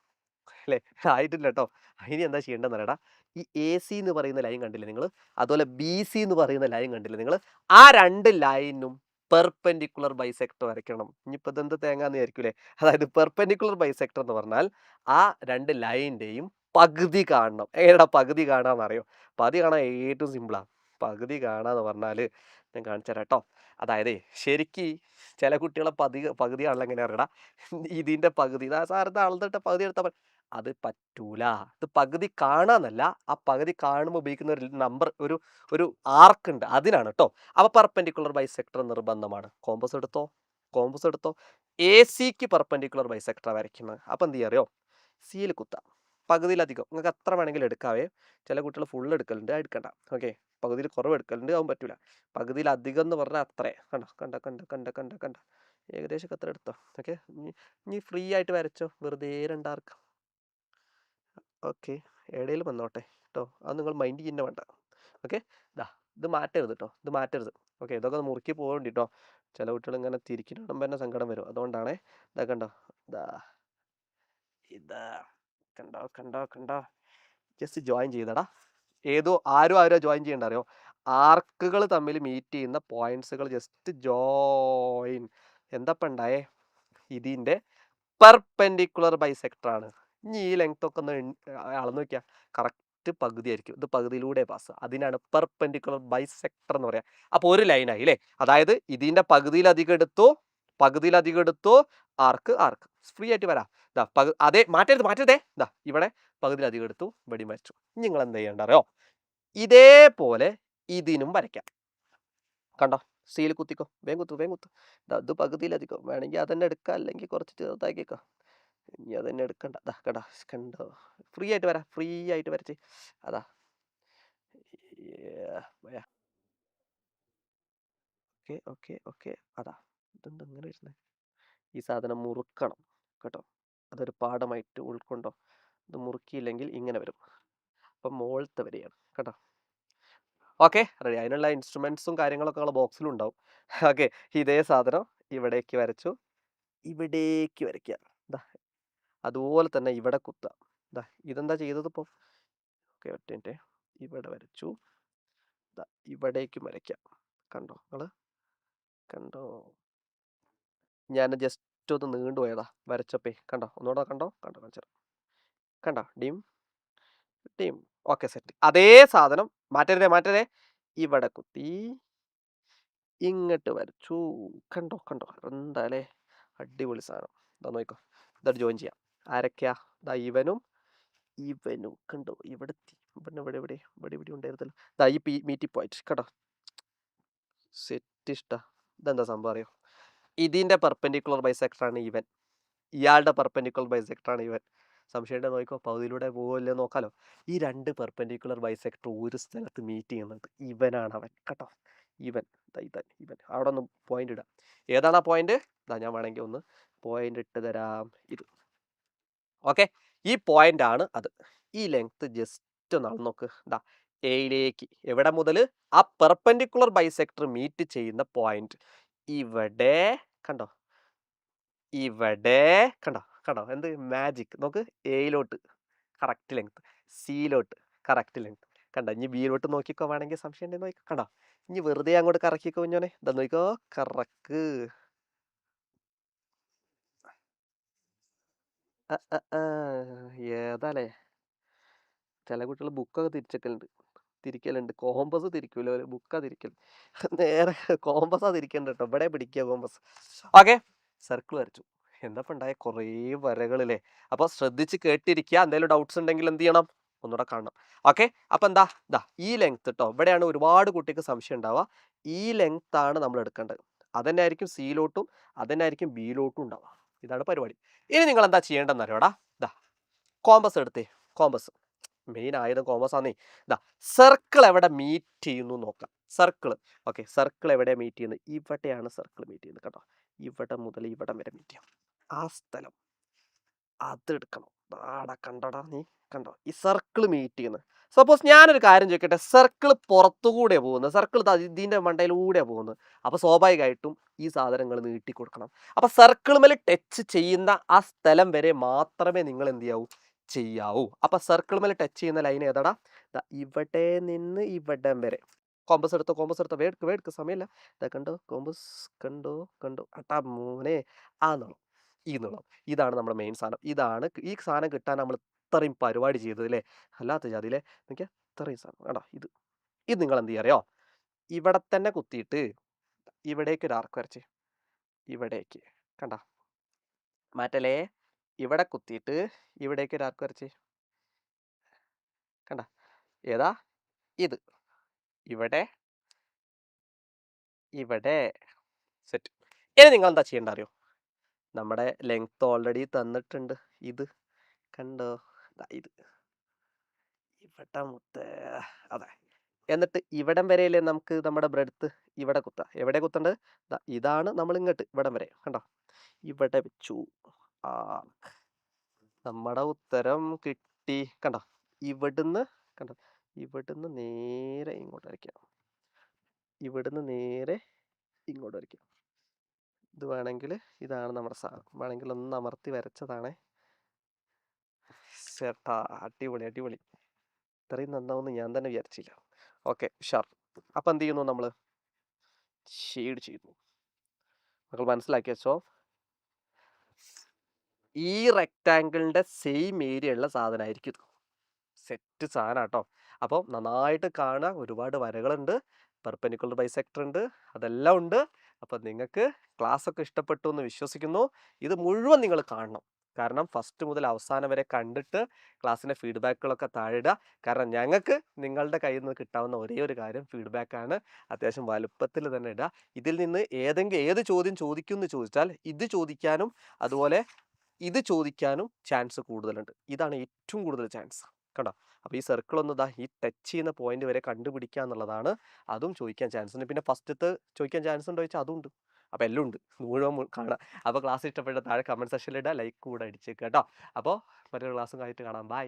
അല്ലേ, ആയിട്ടില്ല കേട്ടോ. ഇനി എന്താ ചെയ്യേണ്ടതെന്ന് അറിയടാ, ഈ എ സി എന്ന് പറയുന്ന ലൈൻ കണ്ടില്ലേ നിങ്ങൾ, അതുപോലെ ബി സി എന്ന് പറയുന്ന ലൈൻ കണ്ടില്ലേ നിങ്ങൾ, ആ 2 ലൈനും പെർപെൻഡിക്കുലർ ബൈസെക്ടർ വരയ്ക്കണം. ഇനിയിപ്പോൾ ഇതെന്ത് തേങ്ങാന്ന് വിചാരിക്കൂലേ. അതായത് പെർപെൻഡിക്കുലർ ബൈസെക്ടർ എന്ന് പറഞ്ഞാൽ ആ 2 ലൈനിൻ്റെയും പകുതി കാണണം. എങ്ങനെയാടാ പകുതി കാണാന്നറിയോ? പകുതി കാണാൻ ഏറ്റവും സിമ്പിളാ. പകുതി കാണാന്ന് പറഞ്ഞാല് ഞാൻ കാണിച്ചു തരാം ട്ടോ. അതായതേ ശരിക്ക് ചില കുട്ടികളെ പകുതി കാണല് എങ്ങനെയാ അറിയോടാ? ഇതിന്റെ പകുതി ഇതാ സാറിത് അളന്നിട്ട് പകുതി എടുത്താ അത് പറ്റൂല. ഇത് പകുതി കാണാന്നല്ല, ആ പകുതി കാണുമ്പോ ഉപയോഗിക്കുന്ന ഒരു നമ്പർ ഒരു ഒരു ആർക്കുണ്ട് അതിനാണ് ട്ടോ. അപ്പൊ പെർപെൻഡിക്കുലർ ബൈസെക്ടർ നിർബന്ധമാണ്. കോമ്പസ് എടുത്തോ, കോമ്പസ് എടുത്തോ. എസിക്ക് പെർപെൻഡിക്കുലർ ബൈസെക്ടറാ വരയ്ക്കുന്നത്. അപ്പൊ എന്ത് ചെയ്യാ അറിയോ? സിയിൽ കുത്താം. പകുതിയിലധികം നിങ്ങൾക്ക് എത്ര വേണമെങ്കിലും എടുക്കാവേ. ചില കുട്ടികൾ ഫുൾ എടുക്കലുണ്ട്, അത് എടുക്കണ്ട. ഓക്കെ, പകുതിയിൽ കുറവ് എടുക്കലുണ്ട്, അതും പറ്റൂല. പകുതിയിലധികം എന്ന് പറഞ്ഞാൽ അത്രേ. കണ്ടോ കണ്ട കണ്ട കണ്ട കണ്ട കണ്ട ഏകദേശം അത്ര എടുത്തോ. ഓക്കെ, ഇനി ഫ്രീ ആയിട്ട് വരച്ചോ, വെറുതെ രണ്ടാർക്ക്. ഓക്കെ, ഇടയിൽ വന്നോട്ടെ കേട്ടോ, അത് നിങ്ങൾ മൈൻഡ് ചെയ്യുന്ന വേണ്ട. ഓക്കെ, ഇതാ ഇത് മാറ്റരുത് കേട്ടോ, ഇത് മാറ്റരുത്. ഓക്കെ, ഇതൊക്കെ ഒന്ന് മുറുക്കി പോകണ്ടി കേട്ടോ. ചില കുട്ടികൾ ഇങ്ങനെ തിരിക്കുന്ന കാണുമ്പോൾ തന്നെ സങ്കടം വരും, അതുകൊണ്ടാണേ. ഇതാ കണ്ടോ, ഇതാ ഇതാ കണ്ടോ കണ്ടോ കണ്ടോ, ജസ്റ്റ് ജോയിൻ ചെയ്തടാ. ആരോ ജോയിൻ ചെയ്യണ്ട അറിയോ? ആർക്കുകൾ തമ്മിൽ മീറ്റ് ചെയ്യുന്ന പോയിന്റ്സുകൾ ജസ്റ്റ് ജോയിൻ. എന്താ ഉണ്ടായേ? ഇതിന്റെ പെർപെൻഡിക്കുലർ ബൈസെക്ടർ ആണ്. ഇനി ഈ ലെങ്ത് ഒക്കെ ഒന്ന് അളന്ന് നോക്കിയാൽ കറക്റ്റ് പകുതി ആയിരിക്കും. ഇത് പകുതിയിലൂടെ പാസ്, അതിനാണ് പെർപെൻഡിക്കുലർ ബൈസെക്ടർ എന്ന് പറയാ. അപ്പൊ ഒരു ലൈനായി അല്ലേ? അതായത് ഇതിന്റെ പകുതിയിലധികം എടുത്തു ആർക്ക് ഫ്രീ ആയിട്ട് വരാം. അതേ മാറ്റരുതേ. ഇവിടെ പകുതിയിലധികം എടുത്തു, വെടി വരച്ചു. നിങ്ങൾ എന്ത് ചെയ്യണ്ട അറിയോ? ഇതേപോലെ ഇതിനും വരയ്ക്കാം. കണ്ടോ, സീൽ കുത്തിക്കോ, വേഗം കുത്തു. ഇത് പകുതിയിലധികം വേണമെങ്കിൽ അതന്നെ എടുക്കാം, അല്ലെങ്കിൽ കുറച്ച് ചെറുതാക്കിക്കോ. ഇനി അതന്നെ എടുക്കണ്ട. കണ്ടോ, ഫ്രീ ആയിട്ട് വരച്ച്. അതാ ഓക്കെ. അതാ ഇതെന്താ ഇങ്ങനെ വരുന്നത്? ഈ സാധനം മുറുക്കണം കേട്ടോ, അതൊരു പാഠമായിട്ട് ഉൾക്കൊണ്ടോ. ഇത് മുറുക്കിയില്ലെങ്കിൽ ഇങ്ങനെ വരും. അപ്പം മുകളിലത്തെ വരെയാണ് കേട്ടോ. Okay, ready. അതിനുള്ള ഇൻസ്ട്രുമെന്റ്സും കാര്യങ്ങളൊക്കെ ഉള്ള ബോക്സിലും ഉണ്ടാവും. ഓക്കെ, ഇതേ സാധനം ഇവിടേക്ക് വരച്ചു, ഇവിടേക്ക് വരയ്ക്കുക. അതുപോലെ തന്നെ ഇവിടെ കുത്തുക. ഇതെന്താ ചെയ്തത് ഇപ്പോൾ? ഓക്കെ, ഒറ്റ മിനിറ്റ്. ഇവിടെ വരച്ചു, ഇവിടേക്കും വരയ്ക്കാം. കണ്ടോ നിങ്ങള്? കണ്ടോ, ഞാൻ ജസ്റ്റ് ഒന്ന് നീണ്ടുപോയതാ വരച്ചപ്പേ. കണ്ടോ, ഒന്നുകൂടെ കണ്ടോ കാണിച്ചു. കണ്ടോ, ടീം. Okay, set. അതേ സാധനം മാറ്റരുതേ. ഇവിടെ കുത്തി ഇങ്ങോട്ട് വരച്ചു. കണ്ടോ എന്താലേ, അടിപൊളി സാധനം. ഇതാ നോക്കോ, ഇതോട്ട് ജോയിൻ ചെയ്യാം. ആരൊക്കെയാ? ഇവനും കണ്ടോ, ഇവിടെ ഉണ്ടായിരുന്നല്ലോ. ഈ മീറ്റി പോയിന്റ് കേട്ടോ, സെറ്റ്. ഇതെന്താ സംഭവം അറിയോ? ഇതിന്റെ പെർപെൻഡിക്കുലർ ബൈസെക്ടറാണ് ഇവൻ, ഇയാളുടെ പെർപെൻഡിക്കുലർ ബൈസെക്ടറാണ് ഇവൻ. സംശയം നോക്കിക്കോ, പകുതിയിലൂടെ പോവല്ലേ നോക്കാലോ. ഈ രണ്ട് പെർപെൻഡിക്കുലർ ബൈസെക്ടർ ഒരു സ്ഥലത്ത് മീറ്റ് ചെയ്യുന്നുണ്ട്. ഇവനാണ് അവൻ കേട്ടോ, ഇവൻ. അവിടെ ഒന്ന് പോയിന്റ് ഇടാം. ഏതാണ് ആ പോയിന്റ്? ഞാൻ വേണമെങ്കിൽ ഒന്ന് പോയിന്റ് ഇട്ട് തരാം. ഇത് ഓക്കെ, ഈ പോയിന്റ് ആണ് അത്. ഈ ലെങ്ത് ജസ്റ്റ് ഒന്ന് അളന്ന് നോക്ക്. എയിലേക്ക്, എവിടെ മുതൽ? ആ പെർപെൻഡിക്കുലർ ബൈസെക്ടർ മീറ്റ് ചെയ്യുന്ന പോയിന്റ് ഇവിടെ. കണ്ടോ, എന്ത് മാജിക് നോക്ക്. എയിലോട്ട് കറക്റ്റ് ലെങ്ത്, സിയിലോട്ട് കറക്റ്റ് ലെങ്ത്. ഇനി ബിയിലോട്ട് നോക്കിക്കോ, വേണമെങ്കിൽ സംശയം ഉണ്ടെങ്കിൽ നോക്കിക്കോ. കണ്ടോ, ഇനി വെറുതെ അങ്ങോട്ട് കറക്കിക്കോ കുഞ്ഞോനെ. നോക്കിക്കോ, കറക്ക്. ഏതാലേ, ചില കുട്ടികൾ ബുക്കൊക്കെ തിരിക്കലുണ്ട്. കോമ്പസ് തിരിക്കൂല, ബുക്കാ തിരിക്കൽ. നേരെ കോമ്പസാ തിരിക്കണ്ട കേട്ടോ, ഇവിടെ പിടിക്കുക കോമ്പസ്. ഓക്കെ, സർക്കിൾ വരച്ചു. എന്താ ഉണ്ടായ കുറേ വരകളില്ലേ. അപ്പൊ ശ്രദ്ധിച്ച് കേട്ടിരിക്കുക. എന്തെങ്കിലും ഡൗട്ട്സ് ഉണ്ടെങ്കിൽ എന്ത് ചെയ്യണം? ഒന്നുകൂടെ കാണണം. ഓക്കെ, അപ്പൊ ഈ ലെങ്ത് കേട്ടോ, ഇവിടെയാണ് ഒരുപാട് കുട്ടിക്ക് സംശയം ഉണ്ടാവുക. ഈ ലെങ്ത് ആണ് നമ്മൾ എടുക്കേണ്ടത്. അതന്നെ ആയിരിക്കും സിയിലോട്ടും, അതന്നെ ആയിരിക്കും ബിയിലോട്ടും ഉണ്ടാവുക. ഇതാണ് പരിപാടി. ഇനി നിങ്ങൾ എന്താ ചെയ്യേണ്ടതെന്ന് അറിയോടാ? കോമ്പസ് എടുത്തേ. കോമ്പസ് മെയിൻ ആയത് കോമ്പസ് ആണേ. സർക്കിൾ എവിടെ മീറ്റ് ചെയ്യുന്നു നോക്കാം. സർക്കിൾ എവിടെ മീറ്റ് ചെയ്യുന്നത്? ഇവിടെയാണ് സർക്കിൾ മീറ്റ് ചെയ്യുന്നത് കേട്ടോ. ഇവിടെ മുതൽ ഇവിടം വരെ മീറ്റ് ചെയ്യാം. ആ സ്ഥലം അതെടുക്കണം. കണ്ടോടാ നീ, കണ്ടോ ഈ സർക്കിൾ മീറ്റ് ചെയ്യുന്നത്? സപ്പോസ് ഞാനൊരു കാര്യം ചോദിക്കട്ടെ, സർക്കിൾ പുറത്തുകൂടെ പോകുന്നത്, സർക്കിൾ ഇതിന്റെ മണ്ടയിലൂടെ പോകുന്നത്. അപ്പൊ സ്വാഭാവികമായിട്ടും ഈ സാധനങ്ങൾ നീട്ടി കൊടുക്കണം. അപ്പൊ സർക്കിൾ മേൽ ടച്ച് ചെയ്യുന്ന ആ സ്ഥലം വരെ മാത്രമേ നിങ്ങൾ എന്ത് ചെയ്യാവൂ. അപ്പൊ സർക്കിൾ മേൽ ടച്ച് ചെയ്യുന്ന ലൈൻ ഏതാടാ? ഇവിടെ നിന്ന് ഇവിടം വരെ. കോമ്പസ് എടുത്തോ, വേടുക്ക് സമയമില്ല. കണ്ടോ കോമ്പസ്, കണ്ടോ അട്ടാ മോനെ. ആ നീളം, ഈ നീളം, ഇതാണ് നമ്മുടെ മെയിൻ സാധനം. ഈ സാധനം കിട്ടാൻ നമ്മൾ ഇത്രയും പരിപാടി ചെയ്തത് അല്ലേ, അല്ലാത്ത ജാതിയിലെ നോക്കിയാൽ ഇത്രയും സാധനം കേട്ടോ. ഇത് നിങ്ങൾ എന്ത് ചെയ്യുക അറിയോ, ഇവിടെ തന്നെ കുത്തിയിട്ട് ഇവിടേക്ക് ഒരു ആർക്ക് വരച്ചേ, ഇവിടേക്ക് കണ്ട മാറ്റലേ, ഇവിടെ കുത്തിയിട്ട് ഇവിടേക്ക് ഒരു ആർക്ക് വരച്ചേ, കണ്ട ഏതാ ഇത്, ഇവിടെ ഇവിടെ സെറ്റ്. ഇനി നിങ്ങൾ എന്താ ചെയ്യേണ്ട അറിയോ, നമ്മുടെ ലെങ്ത് ഓൾറെഡി തന്നിട്ടുണ്ട്, ഇത് കണ്ടോ, ഇത് ഇവിടെ മുത്ത്, അതെ. എന്നിട്ട് ഇവിടം വരെയല്ലേ നമുക്ക് നമ്മുടെ ബ്രെഡ്ത്ത്, ഇവിടെ കുത്താം. എവിടെ കുത്തേണ്ടത്, ഇതാണ് നമ്മൾ ഇങ്ങോട്ട് ഇവിടം വരെ കണ്ടോ, ഇവിടെ വെച്ചു. ആ നമ്മുടെ ഉത്തരം കിട്ടി കണ്ടോ. ഇവിടുന്ന് കണ്ടോ, ഇവിടുന്ന് നേരെ ഇങ്ങോട്ട് വരയ്ക്കാം, ഇവിടുന്ന് നേരെ ഇങ്ങോട്ട് വരയ്ക്കാം. ഇത് വേണമെങ്കിൽ ഇതാണ് നമ്മുടെ സാധനം, വേണമെങ്കിൽ ഒന്ന് അമർത്തി വരച്ചതാണേ. ചേട്ടാ അടിപൊളി അടിപൊളി, ഇത്രയും നന്നാവുമെന്ന് ഞാൻ തന്നെ വിചാരിച്ചില്ല. ഓക്കെ ഷാർ. അപ്പം എന്ത് ചെയ്യുന്നു, നമ്മൾ ഷെയ്ഡ് ചെയ്യുന്നു. നിങ്ങൾ മനസ്സിലാക്കി വെച്ചോ, ഈ റെക്റ്റാങ്കിളിൻ്റെ സെയിം ഏരിയ ഉള്ള സാധനമായിരിക്കും ഇത്. സെറ്റ് സാധനം കേട്ടോ. അപ്പോൾ നന്നായിട്ട് കാണുക, ഒരുപാട് വരകളുണ്ട്, പെർപെൻഡിക്കുലർ ബൈസെക്ടർ ഉണ്ട്, അതെല്ലാം ഉണ്ട്. അപ്പോൾ നിങ്ങൾക്ക് ക്ലാസ്സൊക്കെ ഇഷ്ടപ്പെട്ടു എന്ന് വിശ്വസിക്കുന്നു. ഇത് മുഴുവൻ നിങ്ങൾ കാണണം, കാരണം ഫസ്റ്റ് മുതൽ അവസാനം വരെ കണ്ടിട്ട് ക്ലാസ്സിൻ്റെ ഫീഡ്ബാക്കുകളൊക്കെ താഴെ ഇടുക. കാരണം ഞങ്ങൾക്ക് നിങ്ങളുടെ കയ്യിൽ നിന്ന് കിട്ടാവുന്ന ഒരേ ഒരു കാര്യം ഫീഡ്ബാക്കാണ്. അത്യാവശ്യം വലുപ്പത്തിൽ തന്നെ ഇടുക. ഇതിൽ നിന്ന് ഏത് ചോദ്യം ചോദിക്കുമെന്ന് ചോദിച്ചാൽ ഇത് ചോദിക്കാനും അതുപോലെ ഇത് ചോദിക്കാനും ചാൻസ് കൂടുതലുണ്ട്. ഇതാണ് ഏറ്റവും കൂടുതൽ ചാൻസ് കണ്ടോ. അപ്പോൾ ഈ സർക്കിൾ ഒന്ന് ഈ ടച്ച് ചെയ്യുന്ന പോയിന്റ് വരെ കണ്ടുപിടിക്കുക എന്നുള്ളതാണ്, അതും ചോദിക്കാൻ ചാൻസ് ഉണ്ട്. പിന്നെ ഫസ്റ്റത്തെ ചോദിക്കാൻ ചാൻസ് ഉണ്ടോ ചോദിച്ചാൽ അതും ഉണ്ട്. അപ്പോൾ എല്ലാം ഉണ്ട്, മുഴുവൻ കാണാം. അപ്പോൾ ക്ലാസ് ഇഷ്ടപ്പെട്ട താഴെ കമൻറ്റ് സെക്ഷനിൽ ഇടുക, ലൈക്ക് കൂടെ അടിച്ചേക്കുക കേട്ടോ. അപ്പോൾ മറ്റൊരു ക്ലാസ്സും ആയിട്ട് കാണാം. ബൈ.